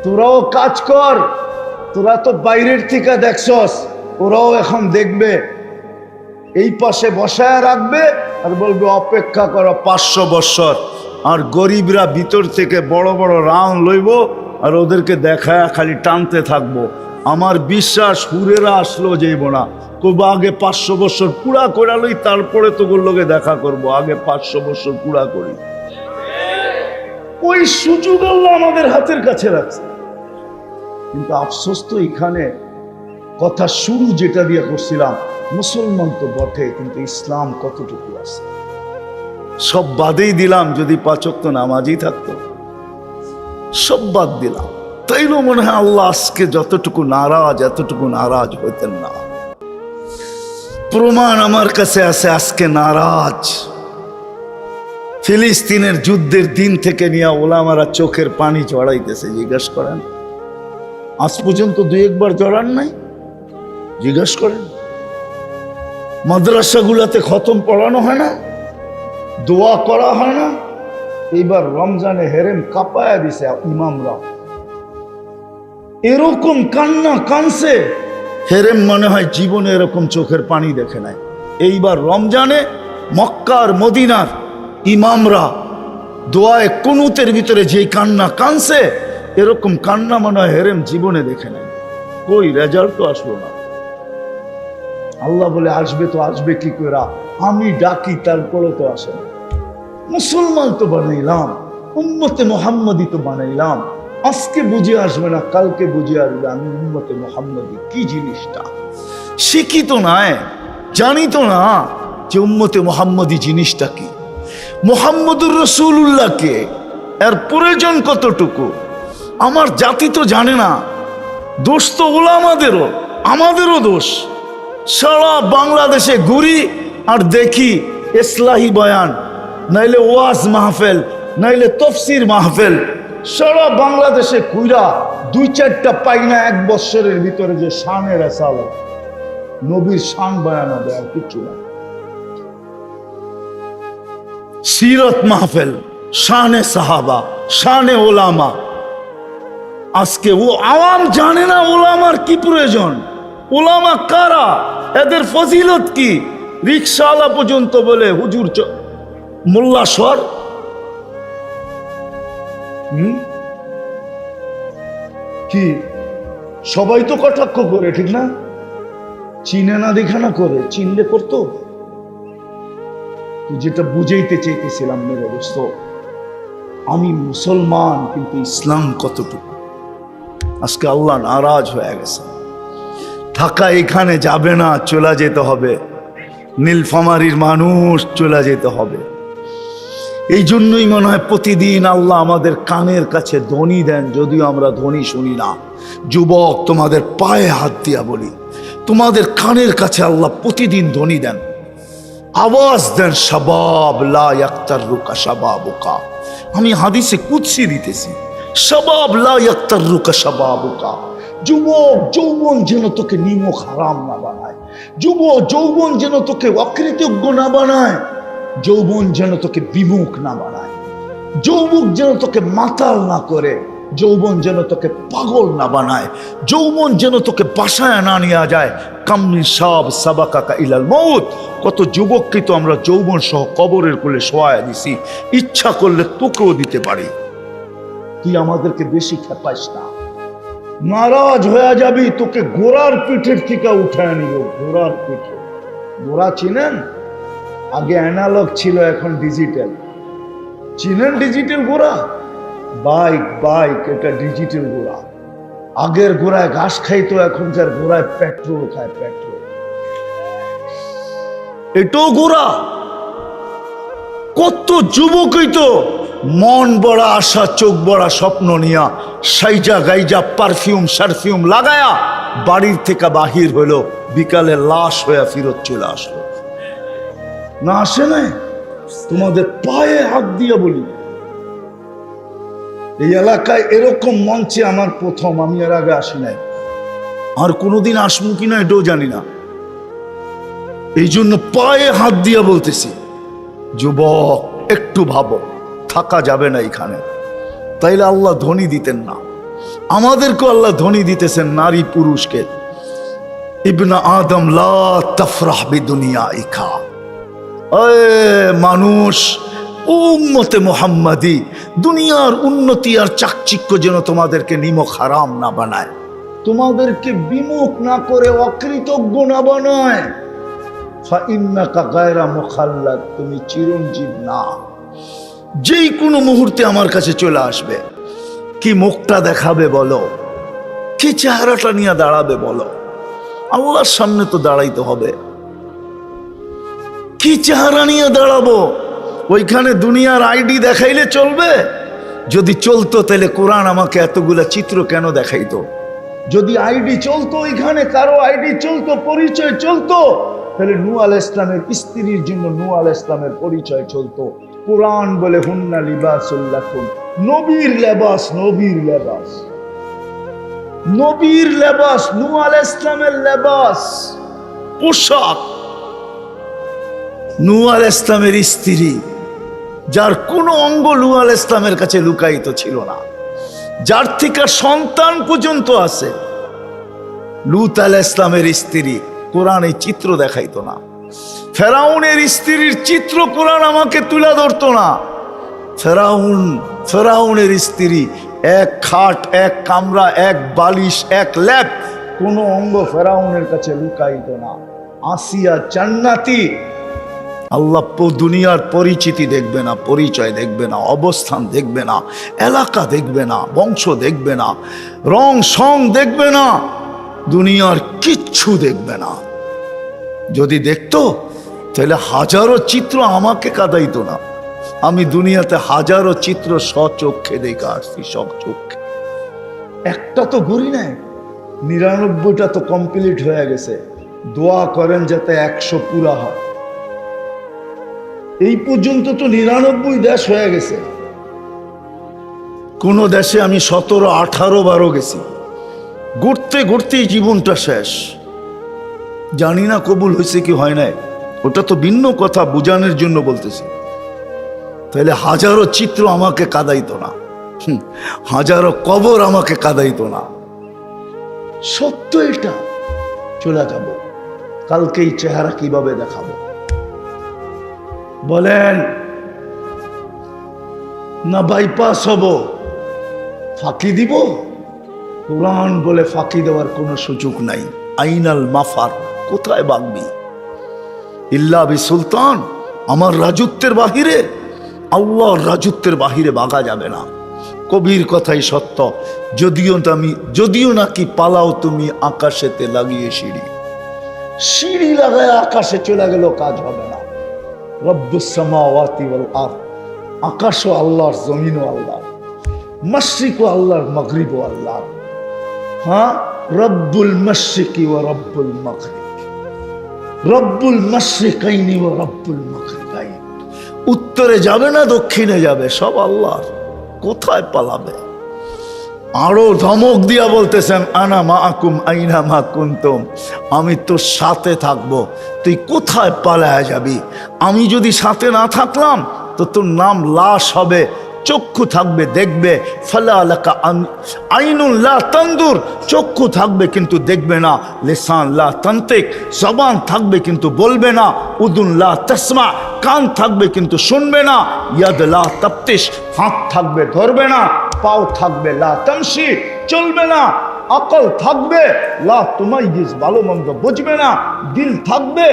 তোরাও কাজ কর। তোরা তো বাইরের থেকে দেখছস, ওরাও এখন দেখবে, এই পাশে বসায় রাখবে আর বলবে অপেক্ষা করো 500 বছর। আর গরিবরা ভিতর থেকে বড় বড় রাউন্ড লইব আর ওদেরকে দেখায় খালি টানতে থাকবো। আমার বিশ্বাস হুরেরা আসলো যাইব না, কব আগে 500 বছর পুরা করে লই, তারপরে তোগুলোর লোকে দেখা করব, আগে 500 বছর পুরা করি। ওই সুযোগ আল্লাহ আমাদের হাতের কাছে রাখছে। কিন্তু আফসোস তো এখানে, কথা শুরু যেটা দিয়ে করছিলাম, মুসলমান তো বটে কিন্তু ইসলাম কতটুকু আছে? সব বাদেই দিলাম, যদি 5 ওয়াক্ত নামাজই থাকতো, সব বাদ দিলাম, তাইলে মনে হয় আল্লাহ আজকে যতটুকু নারাজ, এতটুকু নারাজ হইতেন না। প্রমাণ আমার কাছে আছে আজকে নারাজ। ফিলিস্তিনের যুদ্ধের দিন থেকে নিয়ে ওলামারা চোখের পানি জড়াইতেছে। জিজ্ঞেস করেন, আজ পর্যন্ত 2-1 জড়ান নাই? জিজ্ঞেস করেন। মাদ্রাসাগুলাতে খতম পড়ানো হয় না, দোয়া করা হয় না? এইবার রমজানে হেরেম কাঁপায়া দিছে ইমামরা, এরকম কান্না কানছে, হেরেম মনে হয় জীবনে এরকম চোখের পানি দেখে নাই। এইবার রমজানে মক্কার মদিনার ইমামরা দোয়ায় কুনুতের ভিতরে যেই কান্না কানছে, এরকম কান্না মনে হয় হেরেম জীবনে দেখে নাই। কই রেজাল্ট তো আসলো না। আল্লাহ বলে আসবে তো আসবে কি করে? আমি ডাকি তারপরে তো আসে না। মুসলমান তো বানাইলাম, উম্মতে মুহাম্মাদি তো বানাইলাম, আজকে বুঝে আসবে না, কালকে বুঝে আসবে আমি উম্মতে মুহাম্মাদি কি জিনিসটা। শিখি তো নাই, জানি তো না যে উম্মতে মুহাম্মাদি জিনিসটা কি, মুহাম্মদুর রাসূলুল্লাহ কে, এর প্রয়োজন কতটুকু। আমার জাতি তো জানে না। দোষ তো ওলামাদেরও, আমাদেরও দোষ। সারা বাংলাদেশে ঘুরি আর দেখি ইসলাহি বয়ান, নাইলে ওয়াজ মাহফিল, নাইলে তফসির মাহফিল, সারা বাংলাদেশে কুইরা 2-4টা পাই না 1 বছরের ভিতরে যে শানের রেসালত, নবীর শান বয়ান হবে, আর কিচ্ছু না। সিরত মাহফিল, শানে সাহাবা, শানে ওলামা। আজকে ও আওয়াম জানে না ওলামার কি প্রয়োজন, ওলামা কারা, এদের ফজিলত কি। রিকশাওয়ালা পর্যন্ত বলে হুজুর মোল্লা সর। কি সবাই তো কটাক্ষ করে, ঠিক না? চিনে না দেখা না করে, চিনলে করতো। যেটা বুঝাইতে চাইতেছিলাম মেরে দোস্ত, আমি মুসলমান কিন্তু ইসলাম কতটুকু। আজকে আল্লাহ নারাজ হয়ে গেছে। ঢাকা এখানে যাবে না, চলে যেতে হবে। নীলফামারীর মানুষ চলে যেতে হবে। এই জন্যই মনে হয় প্রতিদিন আল্লাহ আমাদের কানের কাছে ধ্বনি দেন, যদিও আমরা ধ্বনি শুনি না। যুবক, তোমাদের পায়ে হাত দিয়া বলি, তোমাদের কানের কাছে আল্লাহ প্রতিদিন ধ্বনি দেন, আওয়াজ দেন, শাবাব লা ইয়াক্তারুকা শাবাবুকা। আমি হাদিসে কুদসি দিতেছি, শাবাব লা ইয়াক্তারুকা শাবাবুকা। যুবক যৌবন যেন তোকে নিমক হারাম না বানায়, যৌবন যেন তোকে অকৃতজ্ঞ না বানায়, যৌবন যেন তোকে বিমুখ না বানায়, যৌবন যেন তোকে মাতাল না করে, যৌবন যেন তোকে পাগল না বানায়, যৌবন যেন তোকে বাসায় না নিয়ে যায়। কাম্মি সাব সাবাকাকা ইলাল মউত। কত যুবককে তো আমরা যৌবন সহ কবরের কোলে শোয়ায় দিছি, ইচ্ছা করলে তোকেও দিতে পারি। তুই আমাদেরকে বেশি খেপাইস না, নারাজ হয়ে যাবি, তোকে ঘোড়ার পিঠের থেকে উঠায় নিব। ঘোড়ার পিঠে, ঘোড়া চিনেন? আগে অ্যানালগ ছিল, এখন ডিজিটাল। চিনেন ডিজিটাল ঘোড়া? বাইক, এটা ডিজিটাল ঘোড়া। আগের ঘোড়ায় ঘাস খাইতো, এখনকার ঘোড়ায় পেট্রোল খায়, পেট্রোল। এটাও ঘোড়া। কত যুবকই তো মন বড়া আশা, চোখ বড়া স্বপ্ন নিয়া সাইজা গাইজা পারফিউম সারফিউম লাগায়া বাড়ির থেকে বাহির হলো, বিকালে লাশ হয়ে ফিরত চলে আসলো। না আসে নাই? তোমাদের পায়ে হাত দিয়ে বলি, এই এলাকায় এরকম মঞ্চে আমার প্রথম, আমি এর আগে আসি নাই, আর কোনোদিন আসবো কিনা এটাও জানি না। এই জন্য পায়ে হাত দিয়ে বলতেছি, যুবক একটু ভাবো, থাকা যাবে না এখানে। তাইলে আল্লাহ ধনী দিতেন না? আমাদেরকে আল্লাহ ধনী দিতেছেন, নারী পুরুষকে। ইবনা আদম লা তাফরাহ বিদুনিয়াইকা, মানুষ উম্মতে মুহাম্মাদি, দুনিয়ার উন্নতি আর চাকচিক্য যেন তোমাদেরকে নিমক হারাম না বানায়, তোমাদেরকে বিমুখ না করে অকৃতজ্ঞ না বানায়। ফাইন্নাকা গায়রা মুখাল্লাদ, তুমি চিরঞ্জীব না, যেই কোনো মুহূর্তে আমার কাছে চলে আসবে। কি মুখটা দেখাবে বলো, কি চেহারাটা নিয়ে দাঁড়াবে বলো? আল্লাহর সামনে তো দাঁড়াইতে হবে। কি চেহারা নিয়ে দাঁড়াবো? ওইখানে দুনিয়ার আইডি দেখাইলে চলবে? যদি চলতো তাহলে কোরআন আমাকে এতগুলা চিত্র কেন দেখাইতো? যদি আইডি চলতো, ওইখানে কারো আইডি চলতো, পরিচয় চলতো, তাহলে নূহ আলাইহিস ইসলামের স্ত্রীর জন্য নূহ আলাইহিস ইসলামের পরিচয় চলতো। কোরআন বলে হুন্না লিবাসুল লাকুম, নবীর লেবাস, নবীর লেবাস, নবীর লেবাস, নূহ আলাইহিস ইসলামের লেবাস, পোশাক। নূহ আলাইহিস ইসলামের স্ত্রী, যার কোনো অঙ্গ নূহ আলাইহিস ইসলামের কাছে লুকায়িত ছিল না, যার থেকে সন্তান পর্যন্ত আছে, লূত আলাইহিস ইসলামের স্ত্রী। কোরআন এই চিত্র দেখাইতো না। ফেরাউনের স্ত্রীর চিত্র কোরআন আমাকে তুলে ধরতো না। ফেরাউনের স্ত্রী, এক খাট, এক কামরা, এক বালিশ, এক ল্যাপ, কোনো অঙ্গ ফেরাউনের কাছে লুকাইত না। আসিয়া জান্নাতি, আল্লাহ দুনিয়ার পরিচিতি দেখবে না, পরিচয় দেখবে না, অবস্থান দেখবে না, এলাকা দেখবে না, বংশ দেখবে না, রং সং দেখবে না, দুনিয়ার কিচ্ছু দেখবে না। যদি দেখতো তাহলে হাজারো চিত্র আমাকে কাঁদাইতো না। আমি দুনিয়াতে হাজারো চিত্র স্বচক্ষে দেখে আসছি, স্বচক্ষে। একটা তো ঘুরি নাই, 99টা তো কমপ্লিট হয়ে গেছে। দোয়া করেন যাতে 100 পুরা হয়। এই পর্যন্ত তো 99 দেশ হয়ে গেছে। কোন দেশে আমি 17, 18 বারও গেছি। ঘুরতে ঘুরতেই জীবনটা শেষ। জানি না কবুল হয়েছে কি হয় নাই, ওটা তো ভিন্ন কথা, বুঝানোর জন্য বলতেছি। তাহলে হাজারো চিত্র আমাকে কাঁদাইতো না, হাজারো কবর আমাকে কাঁদাইতো না। সত্য এটা। চলে যাব, কালকে এই চেহারা কিভাবে দেখাবো বলেন? না বাইপাস হব, ফাঁকি দিব? কোরআন বলে ফাঁকি দেওয়ার কোনো সুযোগ নাই। আইনাল মাফার, কোথায় বাগবি? ইল্লা বি সুলতান, আমার রাজত্বের বাহিরে, আল্লাহর রাজত্বের বাহিরে বাগা যাবে না। কবির কথাই সত্য। যদিও নাকি পালাও তুমি আকাশেতে লাগিয়ে সিঁড়ি, সিঁড়ি লাগায় আকাশে চলে গেল, কাজ হবে না। রব্বুস সামাওয়াতি ওয়াল আরদ, আকাশও আল্লাহর, জমিনও আল্লাহর, মাশরিকও আল্লাহর, মাগরিবও আল্লাহর। হ্যাঁ, রব্বুল মাশরিকি ওয়া রব্বুল মাগরিব, রব্বুল মাশরিকাইনি ওয়া রব্বুল মাগরিবাইন। উত্তরে যাবে না দক্ষিণে যাবে, সব আল্লাহর। কোথায় পালাবে? আরো ধমক দিয়া বলতেছেন, আনা মাআকুম আইনা মা কুনতুম, আমি তোর সাথে থাকবো, তুই কোথায় পালায়া যাবি? আমি যদি সাথে না থাকলাম তো তোর নাম লাশ হবে। চক্ষু থাকবে, দেখবে। ফালা লাকা আইনুন লা তানদুর, চক্ষু থাকবে কিন্তু দেখবে না। লিসান লা তানতিক, জবান থাকবে কিন্তু বলবে না। উদুন লা তাসমা, কান থাকবে কিন্তু শুনবে না। ইয়াদ লা তাফতিশ, হাত থাকবে ধরবে না। পাও থাকবে লা তামশি, চলবে না। আকল থাকবে লা তুমাইয়িজ, ভালো মন্দ বুঝবে না। দিল থাকবে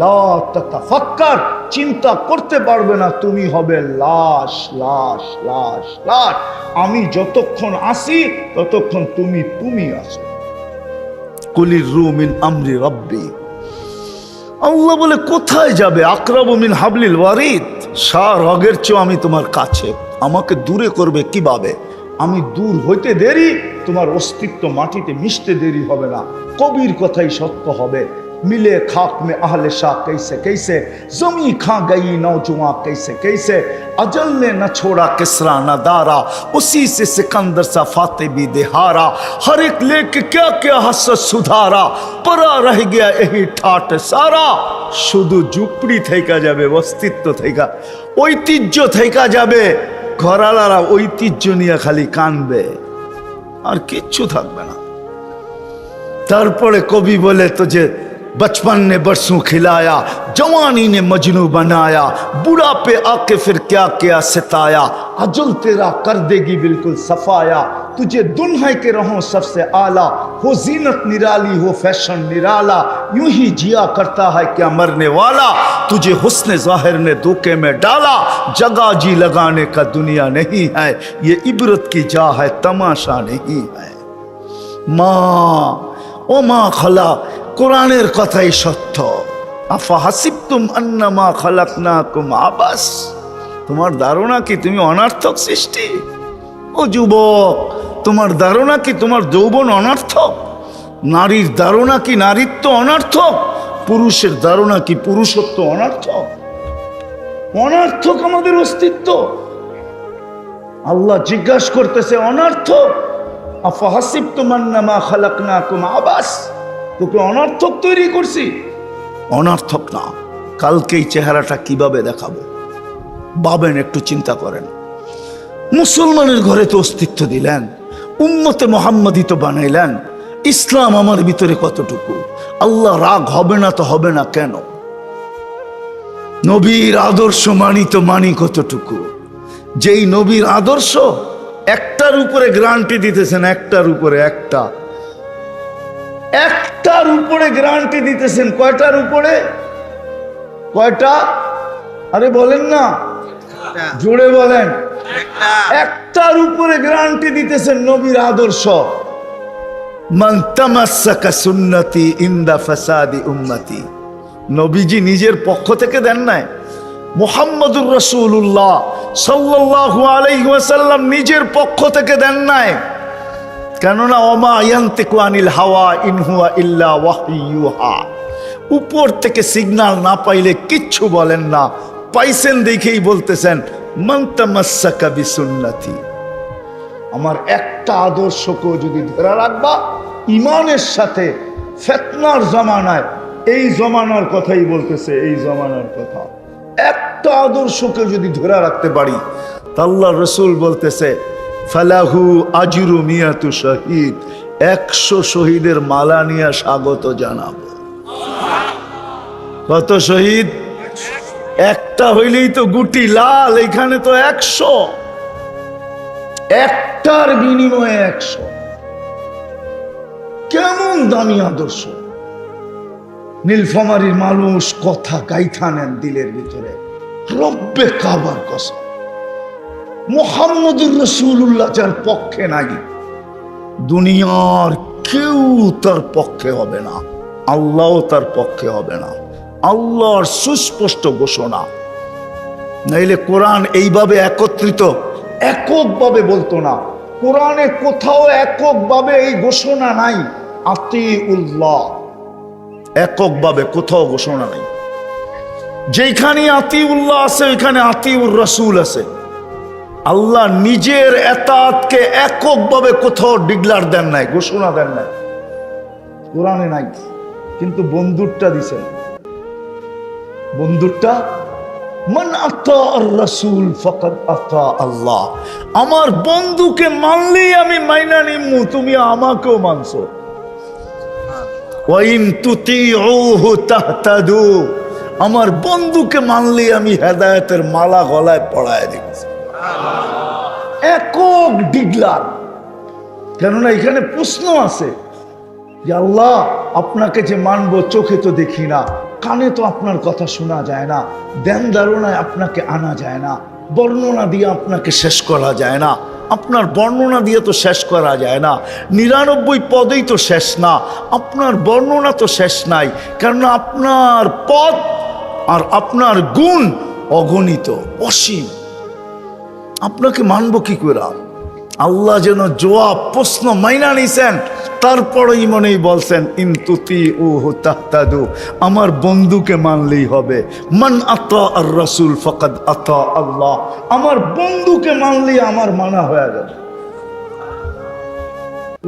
লা তাতাফাক্কার, চিন্তা করতে পারবে না। তুমি হবে লাশ, লাশ, লাশ, লাশ। আমি যতক্ষণ আসি ততক্ষণ তুমি আসো। কুলির রূহ মিন আমরি রব্বি, আল্লাহ বলে কোথায় যাবে? আকরাবু মিন হাবলিল ওয়ারিদ, রগের চেয়ে আমি তোমার কাছে। আমাকে দূরে করবে কিভাবে? আমি দূর হইতে দেরি, তোমার অস্তিত্ব মাটিতে মিশতে দেরি হবে না। কবির কথাই সত্য হবে। मिले खाक में अहले शाह कैसे कैसे, जमी खा गई नौजुआ कैसे कैसे, अजल ने न छोड़ा किसरा न दारा, उसी से सिकंदर सा फाते भी देहारा, हर एक लेके क्या क्या हसरत सुधारा, परा रह गया यही ठाट सारा। शुधु झुपड़ी थेका जाबे, अस्तित्व थेका, ঐতিহ্য थेका जाबे, घरालारा ঐতিহ্য निये खाली कानबे, और किच्छु थाकबे ना। तारपरे कवि बोले तुझे बचपन ने बरसों खिलाया, जवानी ने मजनू बनाया, बुढ़ापे आके फिर क्या क्या सताया, अजल तेरा कर देगी बिल्कुल सफाया, तुझे दुल्हन के रहो सबसे आला, हो जीनत निराली हो फैशन निराला, यूं ही जिया करता है क्या मरने वाला, तुझे हुस्न जाहिर ने धोखे में डाला, जगह जी लगाने का दुनिया नहीं है, ये इबरत की जा है तमाशा नहीं है। माँ ओ माँ खला, কোরআনের কথাই সত্য। আফা হাসিবতুম আন্নামা খালাকনাকুম আবাস, তোমার ধারণা কি তুমি অনার্থক সৃষ্টি? ও যুবক, তোমার ধারণা কি তোমার যৌবন অনর্থক? নারীর ধারণা কি নারীত্ব অনর্থক? পুরুষের ধারণা কি পুরুষত্ব অনর্থক? অনর্থক আমাদের অস্তিত্ব। আল্লাহ জিজ্ঞাসা করতেছে অনর্থক। আফা হাসিবতুম আন্নামা খালাকনাকুম আবাস, তোকে অনর্থক তৈরি করছি? অনর্থক না। কালকে এই চেহারাটা কিভাবে দেখাবো ভাবেন, একটু চিন্তা করেন। মুসলমানের ঘরে তো অস্তিত্ব দিলেন, উম্মতে মুহাম্মাদি তো বানাইলেন, ইসলাম আমার ভিতরে কতটুকু? আল্লাহ রাগ হবে না তো হবে না কেন? নবীর আদর্শ মানি তো মানি কতটুকু? যেই নবীর আদর্শ একটার উপরে গ্যারান্টি দিতেছেন, একটার উপরে একটার উপরে গ্যারান্টি দিতেছেন। কয়টার উপরে? কয়টা? আরে বলেন না, জোরে বলেন। একটার উপরে গ্যারান্টি দিতেছেন, নবীর আদর্শ। মান তামাসসাকা সুন্নতি ইনদা ফাসাদি উম্মতি। নবীজি নিজের পক্ষ থেকে দেন নাই, মুহাম্মদুর রাসূলুল্লাহ সাল্লাল্লাহু আলাইহি ওয়াসাল্লাম নিজের পক্ষ থেকে দেন নাই। কেননা ওমা ইয়ান্তিকু আনিল হাওয়া ইন হুয়া ইল্লা ওয়াহয়ু ইউহা, উপর থেকে সিগন্যাল না পাইলে কিচ্ছু বলেন না, পাইছেন দেখেই বলতেছেন মান তামাসসাকা বিসুন্নতি। আমার একটা আদর্শকে যদি ধরে রাখবা ইমানের সাথে, ফিতনার জামানায়, এই জামানার কথাই বলতেছে, এই জামানার কথা, একটা আদর্শকে যদি ধরে রাখতে পারি, আল্লাহর রাসূল বলতেছে ফালাহু আজরু মিয়াতু শহীদ, 100 শহীদের মালা নিয়ে স্বাগত জানাবো। কত শহীদ? একটা হইলেই তো গুটি লাল, এখানে তো 100, একটার বিনিময়ে 100। কেমন দামি আদর্শ! নীলফামারীর মানুষ কথা গাইথা নেন দিলের ভিতরে, রব্বে কাবার কসম, মুহাম্মদুর রাসূলুল্লাহ যার পক্ষে নাই, দুনিয়ার কেউ তার পক্ষে হবে না, আল্লাহও তার পক্ষে হবে না। আল্লাহর সুস্পষ্ট ঘোষণা। নাইলে কোরআন এইভাবে একত্রিত এককভাবে বলতো না। কোরআনে কোথাও এককভাবে এই ঘোষণা নাই, আতিউল্লাহ, এককভাবে কোথাও ঘোষণা নাই। যেখানে আতিউল্লাহ আছে ওইখানে আতিউর রাসূল আছে। আল্লাহ নিজের এতাআতকে এককভাবে কোথাও ডিক্লার দেন নাই, ঘোষণা দেন নাই, কোরআনে নাই। কিন্তু বন্ধুরটা দিছেন, বন্ধুরটা মান আতা আর রাসূল ফাকাদ আতা আল্লাহ। আমার বন্ধুকে মানলেই আমি মাইনা নিমু, তুমি আমাকেও মানছো। ওয়া ইন তুতিউহু তাহতাদু, আমার বন্ধুকে মানলেই আমি হেদায়েতের মালা গলায় পড়ায় দিচ্ছি। একক ডিক্লার। কেননা এখানে প্রশ্ন আছে যে আল্লাহ আপনাকে যে মানবো, চোখে তো দেখি না, কানে তো আপনার কথা শোনা যায় না, ধ্যান ধারণায় আপনাকে আনা যায় না, বর্ণনা দিয়ে আপনাকে শেষ করা যায় না, আপনার বর্ণনা দিয়ে তো শেষ করা যায় না, 99 পদেই তো শেষ না, আপনার বর্ণনা তো শেষ নাই, কেননা আপনার পদ আর আপনার গুণ অগণিত, অসীম। আপনাকে মানবো কি করে? আল্লাহ যেন জবাব প্রশ্ন মাইনা নিছেন, তারপরেই মনেই বলছেন ইনতুতি উহু তাহতাদু, আমার বন্ধুকে মানলেই হবে। মান আতা আর রাসূল ফাকাদ আতা আল্লাহ, আমার বন্ধুকে মানলেই আমার মানা হয়ে গেল।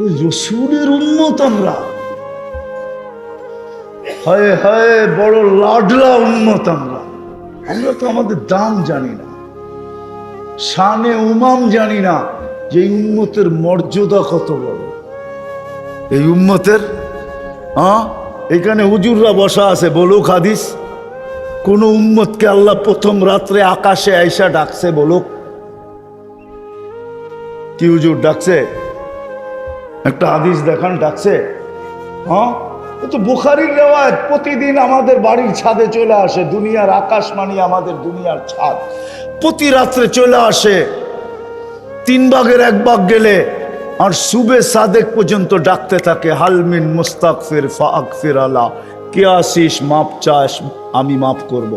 ওই রসুলের উম্মত আমরা, হায় হায় বড় লাডলা উম্মত আমরা। আমরা তো আমাদের দাম জানি না, শানে উমাম জানি না যে এই উম্মতের মর্যাদা কত বড়। এই উম্মতের এখানে হুজুররা বসা আছে, বলুক হাদিস কোন উম্মতকে আল্লাহ প্রথম রাত্রে আকাশে আইসা ডাকছে? বলুক কি হুজুর ডাকছে? একটা হাদিস দেখান ডাকছে। তো বুখারীর রিওয়ায়াত, প্রতিদিন আমাদের বাড়ির ছাদে চলে আসে, দুনিয়ার আকাশ মানে আমাদের দুনিয়ার ছাদ, প্রতি রাত্রে চলে আসে, 3 ভাগের 1 ভাগ গেলে আর সুবে সাদেক পর্যন্ত ডাকতে থাকে, হালমিন মুস্তাগফির ফাগফির আলা, কে আসিস মাপ চাস আমি মাফ করব।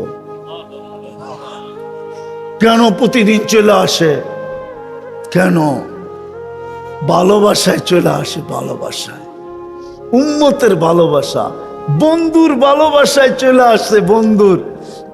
কেন প্রতিদিন চলে আসে? কেন? ভালোবাসায় চলে আসে, ভালোবাসায়, উম্মতের ভালোবাসা, বন্ধুর ভালোবাসায় চলে আসে, বন্ধুর।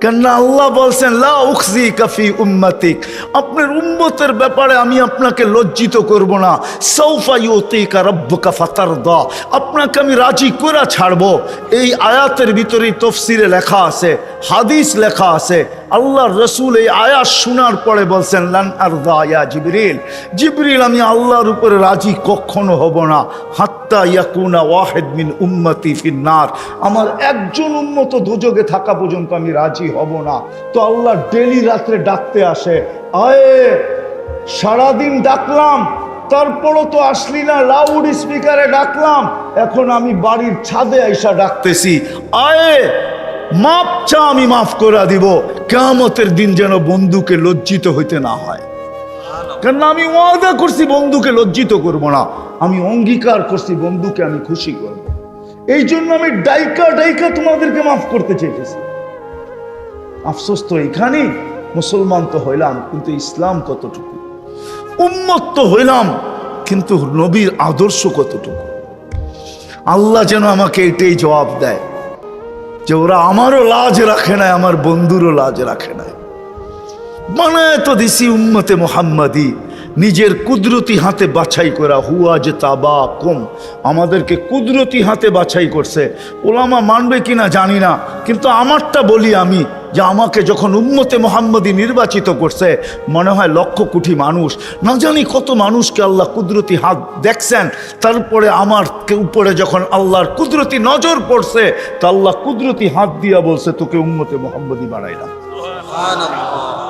কেননা আল্লাহ বলছেন লা উখজিকা ফি উম্মতিক, আপনার উম্মতের ব্যাপারে আমি আপনাকে লজ্জিত করব না। সাউফা ইউতিকা রাব্বুকা ফাতারদা, আপনাকে আমি রাজি করে ছাড়বো। এই আয়াতের ভিতরে তাফসীরে লেখা আছে, হাদিস লেখা আছে, আল্লাহর রাসূল এই আয়াত শোনার পরে বলছেন লান আরদা ইয়া জিবরিল, জিবরিল আমি আল্লাহর উপরে রাজি কখনো হব না হাত্তা ইয়াকুনা ওয়াহিদ মিন উম্মতি ফিন্নার, আমার একজন উম্মত দোজখে থাকা পর্যন্ত আমি রাজি হব না। তো আল্লাহ ডেলি রাত্রে ডাকতে আসে, আয়ে সারাদিন ডাকলাম তারপরও তো আসলি না, লাউড স্পিকারে ডাকলাম, এখন আমি বাড়ির ছাদে আইসা ডাকতেছি, আয়ে মাপ চা আমি মাফ করে দিব। কিয়ামতের দিন যেন বন্ধুকে লজ্জিত হইতে না হয়। কারণ আমি ওয়াদা করছি বন্ধুকে লজ্জিত করব না, আমি অঙ্গীকার করছি বন্ধুকে আমি খুশি করব। এই জন্য আমি ডাইকা ডাইকা তোমাদেরকে মাফ করতে চেয়েছি। আফসোস তো এখানে, মুসলমান তো হইলাম কিন্তু ইসলাম কতটুকু, উম্মত তো হইলাম কিন্তু নবীর আদর্শ কতটুকু। আল্লাহ যেন আমাকে এটাই জবাব দেয় যে ওরা আমারও লাজ রাখে নাই, আমার বন্ধুরও লাজ রাখে নাই। বানায় তো দিছি উম্মতে মুহাম্মাদি, নিজের কুদরতি হাতে বাছাই করা, হুয়া যে তাবা কম, আমাদেরকে কুদরতি হাতে বাছাই করছে। ওলামা মানবে কিনা জানি না, কিন্তু আমারটা বলি আমি, যে আমাকে যখন উম্মতে মুহাম্মাদি নির্বাচিত করছে, মনে হয় 1,00,000 কোটি মানুষ, না জানি কত মানুষকে আল্লাহ কুদরতি হাত দেখছেন। তারপরে আমার উপরে যখন আল্লাহর কুদরতি নজর পড়ছে, তা আল্লাহ কুদরতি হাত দিয়া বলছে তোকে উম্মতে মুহাম্মাদি বানাইলাম।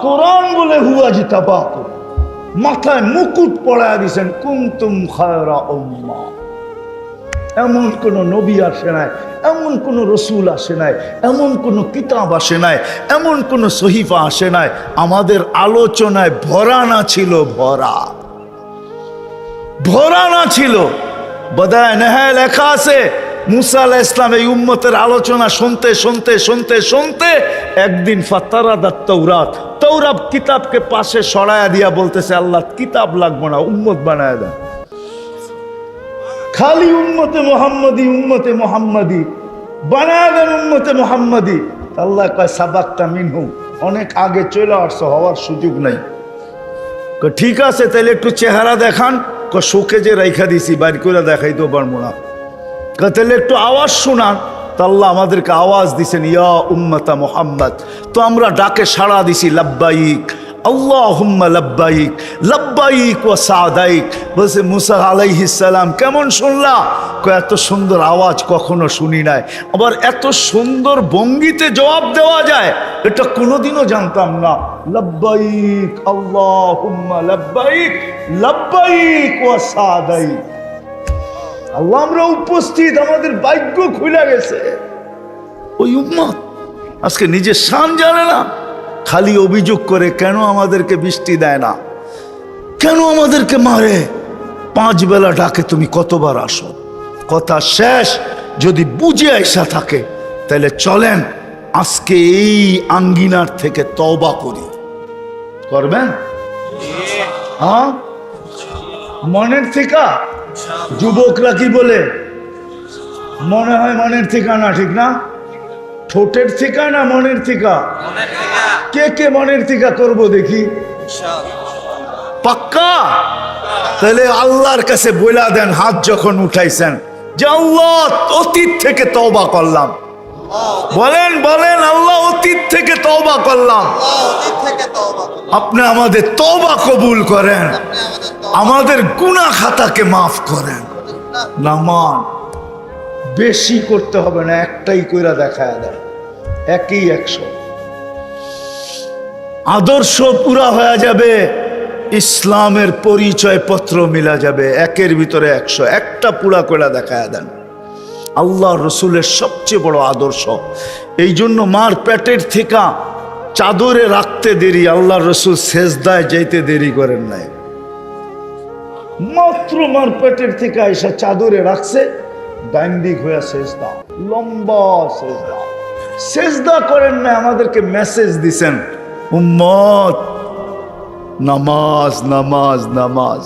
কোরআন বলে হুয়া যে তাবা কম, মাথায় মুকুট পড়ায় দিয়েছেন কুনতুম খায়রা উম্মাহ। এমন কোন নবী আসে নাই, এমন কোন রসুল আসে নাই, এমন কোন কিতাব আসে নাই, এমন কোন সহিফা আসে নাই আমাদের আলোচনায় ভরা না ছিল, ভরা না ছিল। বদায় নেহায় লেখা আছে মুসা আলাইহিস সালাম এই উম্মতের আলোচনা শুনতে শুনতে শুনতে শুনতে একদিন ফাতারাদাত তাওরাত, তাওরাত কিতাবকে পাশে সরায়া দিয়া বলতেছে আল্লাহ কিতাব লাগবো না, উম্মত বানায় দেন, খালি উম্মতে মুহাম্মাদি, উম্মতে মুহাম্মাদি বানায় দেন, উম্মতে মুহাম্মাদি। আল্লাহ কয় সাবাক্তা মিনহু, অনেক আগে চলে আসছো, হওয়ার সুযোগ নাই। ঠিক আছে তাহলে একটু চেহারা দেখান, শোকে যে রেখা দিছি বাইর করে দেখাইতে পারবো না, তাহলে একটু আওয়াজ শোনান। তো আল্লাহ আমাদেরকে আওয়াজ দিছেন ইয়া উম্মতা মুহাম্মদ। তো আমরা ডাকে সাড়া দিছি লাব্বাইক আল্লাহুম্মা লাব্বাইক লাব্বাইক ওয়া সাদাইক। বলছে মুসা আলাইহিস সালাম কেমন শুনলা? এত সুন্দর আওয়াজ কখনো শুনি নাই, আবার এত সুন্দর ভঙ্গিতে জবাব দেওয়া যায় এটা কোনোদিনও জানতাম না। লাব্বাইক আল্লাহুম্মা লাব্বাইক লাব্বাইক ওয়া সাদাইক। আল্লাহ আমরা উপস্থিত, আমাদের ভাগ্য খুলে গেছে। ওই উম্মত আজকে নিজের শান জানে না, খালি অভিযোগ করে কেন আমাদেরকে বৃষ্টি দেয় না, কেন আমাদেরকে মারে, 5 বেলা ডাকে তুমি কতবার আসো। কথা শেষ। যদি বুঝে আইসা থাকে তাহলে চলেন আজকে এই আঙ্গিনার থেকে তওবা করি। করবেন? হ্যাঁ, মনের থেকে। যুবকরা কি বলে? মনে হয় মনের থেকে না, ঠিক না? ঠোঁটের থেকে না মনের থেকে? কে কে মনের থেকে করবো দেখি? পাক্কা? তাহলে আল্লাহর কাছে বইলা দেন, হাত যখন উঠাইছেন যে আল্লাহ অতীত থেকে তওবা করলাম। বলেন বলেন, আল্লাহ অতীত থেকে তওবা করলাম। আপনি আমাদের তওবা কবুল করেন, আমাদের গুনাহ খাতাকে মাফ করেন। নামান বেশি করতে হবে না, একটাই কইরা দেখায় দেয়, একই 100। আদর্শ পুরা হয়ে যাবে, ইসলামের পরিচয় পত্র মিলা যাবে, একের ভিতরে 100। একটা পুরা করে দেখায় দেন। আল্লাহ রসুলের সবচেয়ে বড় আদর্শ। এই জন্য মার পেটের থেকে চাদরে রাখতে দেরি, আল্লাহ রসুল সেজদায় যাইতে দেরি করেন নাই। মাত্র মার পেটের থেকে আইসা চাদরে রাখছে, ডাইন দিক হইয়া সেজদা, লম্বা সেজদা। সেজদা করেন না, আমাদেরকে মেসেজ দিছেন, উম্মত নামাজ নামাজ নামাজ।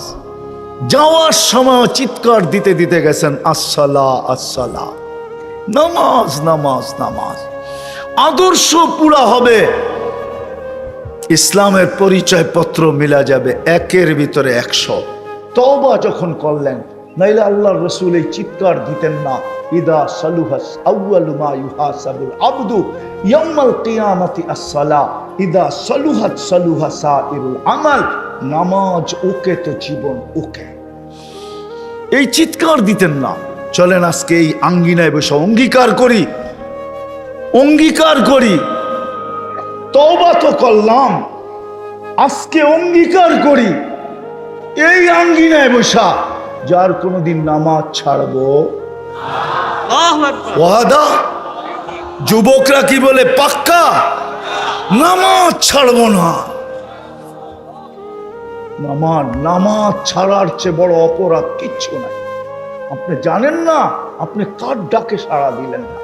যাওয়ার সময় চিৎকার দিতে দিতে গেছেন, আসসালা আসসালা, নামাজ নামাজ নামাজ। আদর্শ পুরা হবে, ইসলামের পরিচয় পত্র মিলা যাবে, একের ভিতরে 100। তওবা যখন করলেন, নাইলে আল্লাহর রাসূল এই চিৎকার দিতেন না, ইদা সালুহাস আউয়ালু মা ইউহাসাবুল আবদু ইয়াউমাল কিয়ামাতি আসসালা, ইদা সালুহাত সালুহা সাইরুল আমাল। নামাজ ওকে তো জীবন ওকে। এই চিৎকার দিতেন না। চলেন আজকে এই আঙ্গিনায় বসে অঙ্গীকার করি, অঙ্গীকার করি, তওবা তো করলাম, আজকে অঙ্গীকার করি এই আঙ্গিনায় বসা, যার কোনোদিন নামাজ ছাড়বো ওয়াদা। যুবকরা কি বলে? পাক্কা নামাজ ছাড়বো না। নামাজ ছাড়ার চেয়ে বড় অপরাধ কিচ্ছু নাই। আপনি জানেন না আপনি কার ডাকে সাড়া দিলেন না।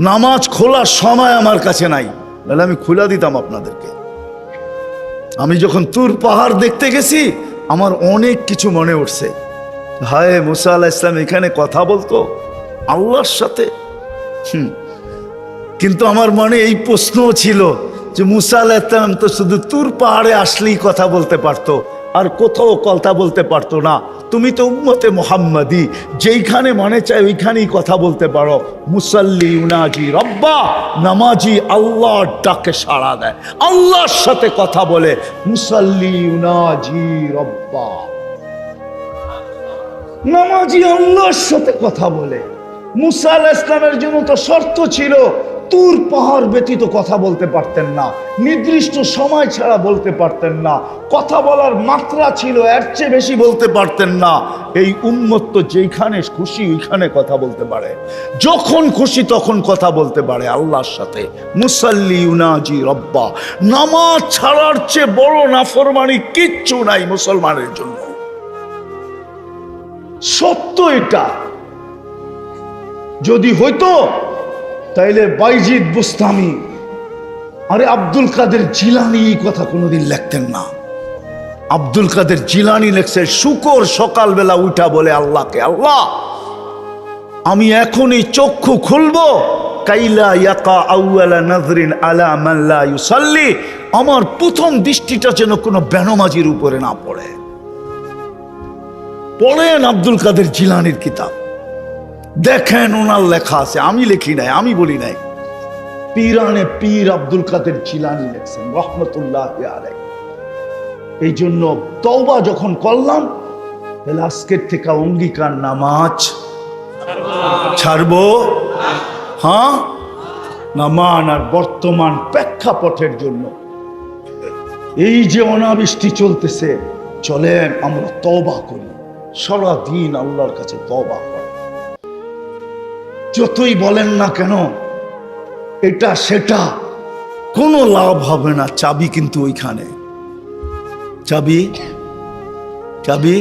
নামাজ খোলার সময় আমার কাছে নাই, তাহলে আমি খুলে দিতাম আপনাদেরকে। আমি যখন তুর পাহাড় দেখতে গেছি, আমার অনেক কিছু মনে উঠছে। হায়, মুসা আলাইহিস সালাম এখানে কথা বলতো আল্লাহর সাথে। কিন্তু আমার মনে এই প্রশ্নও ছিল যে মুসা আলাইহিস সালাম তো শুধু তুর পাহাড়ে আসলেই কথা বলতে পারতো, আর কোথাও কথা বলতে পারতো না। তুমি তো উম্মতে মুহাম্মাদি, যেইখানে মনে চায় ওইখানেই কথা বলতে পারো। মুসাল্লি ইউনাজি রব্বা, নামাজি আল্লাহর ডাকে সাড়া দেয়, আল্লাহর সাথে কথা বলে। মুসাল্লি ইউনাজি রব্বা, নামাজি আল্লাহর সাথে কথা বলে। মুসা আলাইহিস সালামের জন্য তো শর্ত ছিল, তুর পাহাড় ব্যতীত কথা বলতে পারতেন না, নির্দিষ্ট সময় ছাড়া বলতে পারতেন না, কথা বলার মাত্রা ছিল, এর চেয়ে বেশি বলতে পারতেন না। এই উম্মত তো যেখানে খুশি ওইখানে কথা বলতে পারে, যখন খুশি তখন কথা বলতে পারে আল্লাহর সাথে। মুসাল্লি ইউনাজি রব্বা, নামাজ ছাড়ার চেয়ে বড় নাফরমানি কিচ্ছু নাই মুসলমানের জন্য। সত্য এটা। যদি হইতো তাইলে বাইজিদ বুস্তামি আরে আব্দুল কাদের জিলানি এই কথা কোনোদিন লিখতেন না। আব্দুল কাদের জিলানি লেখছে, শুকর সকালবেলা উঠা বলে আল্লাহকে, আল্লাহ আমি এখনই চক্ষু খুলবো, কাইলা ইয়াকা আউয়ালা নাজরিন আলা মান লা ইউসাল্লি, আমার প্রথম দৃষ্টিটা যেন কোনো বেনমাজির উপরে না পড়ে। পড়েন আব্দুল কাদের জিলানির কিতাব, দেখেন ওনার লেখা আছে, আমি লিখি নাই, আমি বলি নাই। পীরানে পীর আব্দুল কাদের জিলানী লেখছেন রহমতুল্লাহি আলাইহি। এই জন্য তওবা যখন করলাম, তাহলে আজকের থেকে অঙ্গীকার, নামাজ ছাড়বো। হ্যাঁ, নামান। আর বর্তমান প্রেক্ষাপটের জন্য এই যে অনাবৃষ্টি চলতেছে, চলেন আমরা তওবা করি, সারাদিন আল্লাহর কাছে তওবা করি। যতই বলেন না কেন এটা সেটা, কোনো লাভ হবে না। চাবি কিন্তু ওইখানে, চাবি চাবি।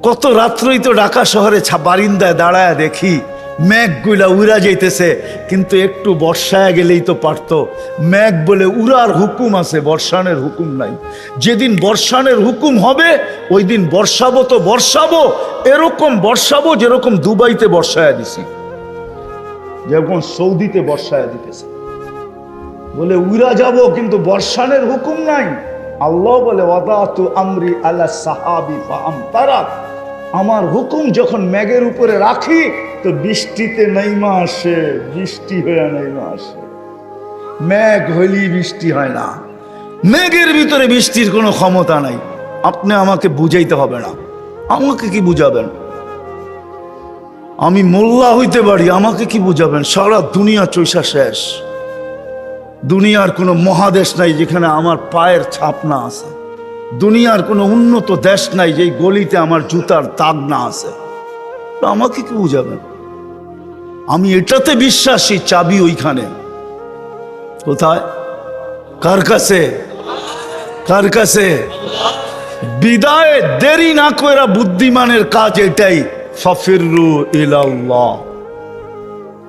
কত রাত্রই তো ঢাকা শহরে বারিন্দায় দাঁড়ায় দেখি মেঘগুলা উড়া যাইতেছে, কিন্তু একটু বর্ষায় গেলেই তো পারতো। মেঘ বলে উড়ার হুকুম আছে, বর্ষানের হুকুম নাই। যেদিন বর্ষানের হুকুম হবে ওই দিন বর্ষাবো তো বর্ষাবো, এরকম বর্ষাবো যেরকম দুবাইতে বর্ষায় দিছি, যেরকম সৌদিতে বর্ষায় দিতেছে। বলে উড়া যাব, কিন্তু বর্ষানের হুকুম নাই। আল্লাহ বলে ওয়াদাতু আমরি আলা সাহাবি ফাআমতারাত, আমার হুকুম যখন মেঘের উপরে রাখি তো বৃষ্টিতে নাইমা আসে, বৃষ্টি হয়ে নাইমা আসে। মেঘ হইলেই বৃষ্টি হয় না, মেঘের ভিতরে বৃষ্টির কোনো ক্ষমতা নাই। আপনি আমাকে বুঝাইতে হবে না। আমাকে কি বুঝাবেন? আমি মোল্লা হইতে পারি, আমাকে কি বুঝাবেন? সারা দুনিয়া চৈষা শেষ। দুনিয়ার কোনো মহাদেশ নাই যেখানে আমার পায়ের ছাপ না আছে। দুনিয়ার কোনো উন্নত দেশ নাই যে গলিতে আমার জুতার দাগ না আছে। তো আমাকে কি বুঝাবেন? আমি এটাতে বিশ্বাসী, চাবি ওইখানে। কোথায়? কার কাছে? কার কাছে? বিদায় দেরি না করে বুদ্ধিমানের কাজ এটাই, ফাফিরু ইলাল্লাহ,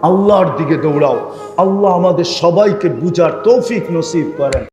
আল্লাহর দিকে দৌড়াও। আল্লাহ আমাদের সবাইকে বুঝার তৌফিক নসিব করেন।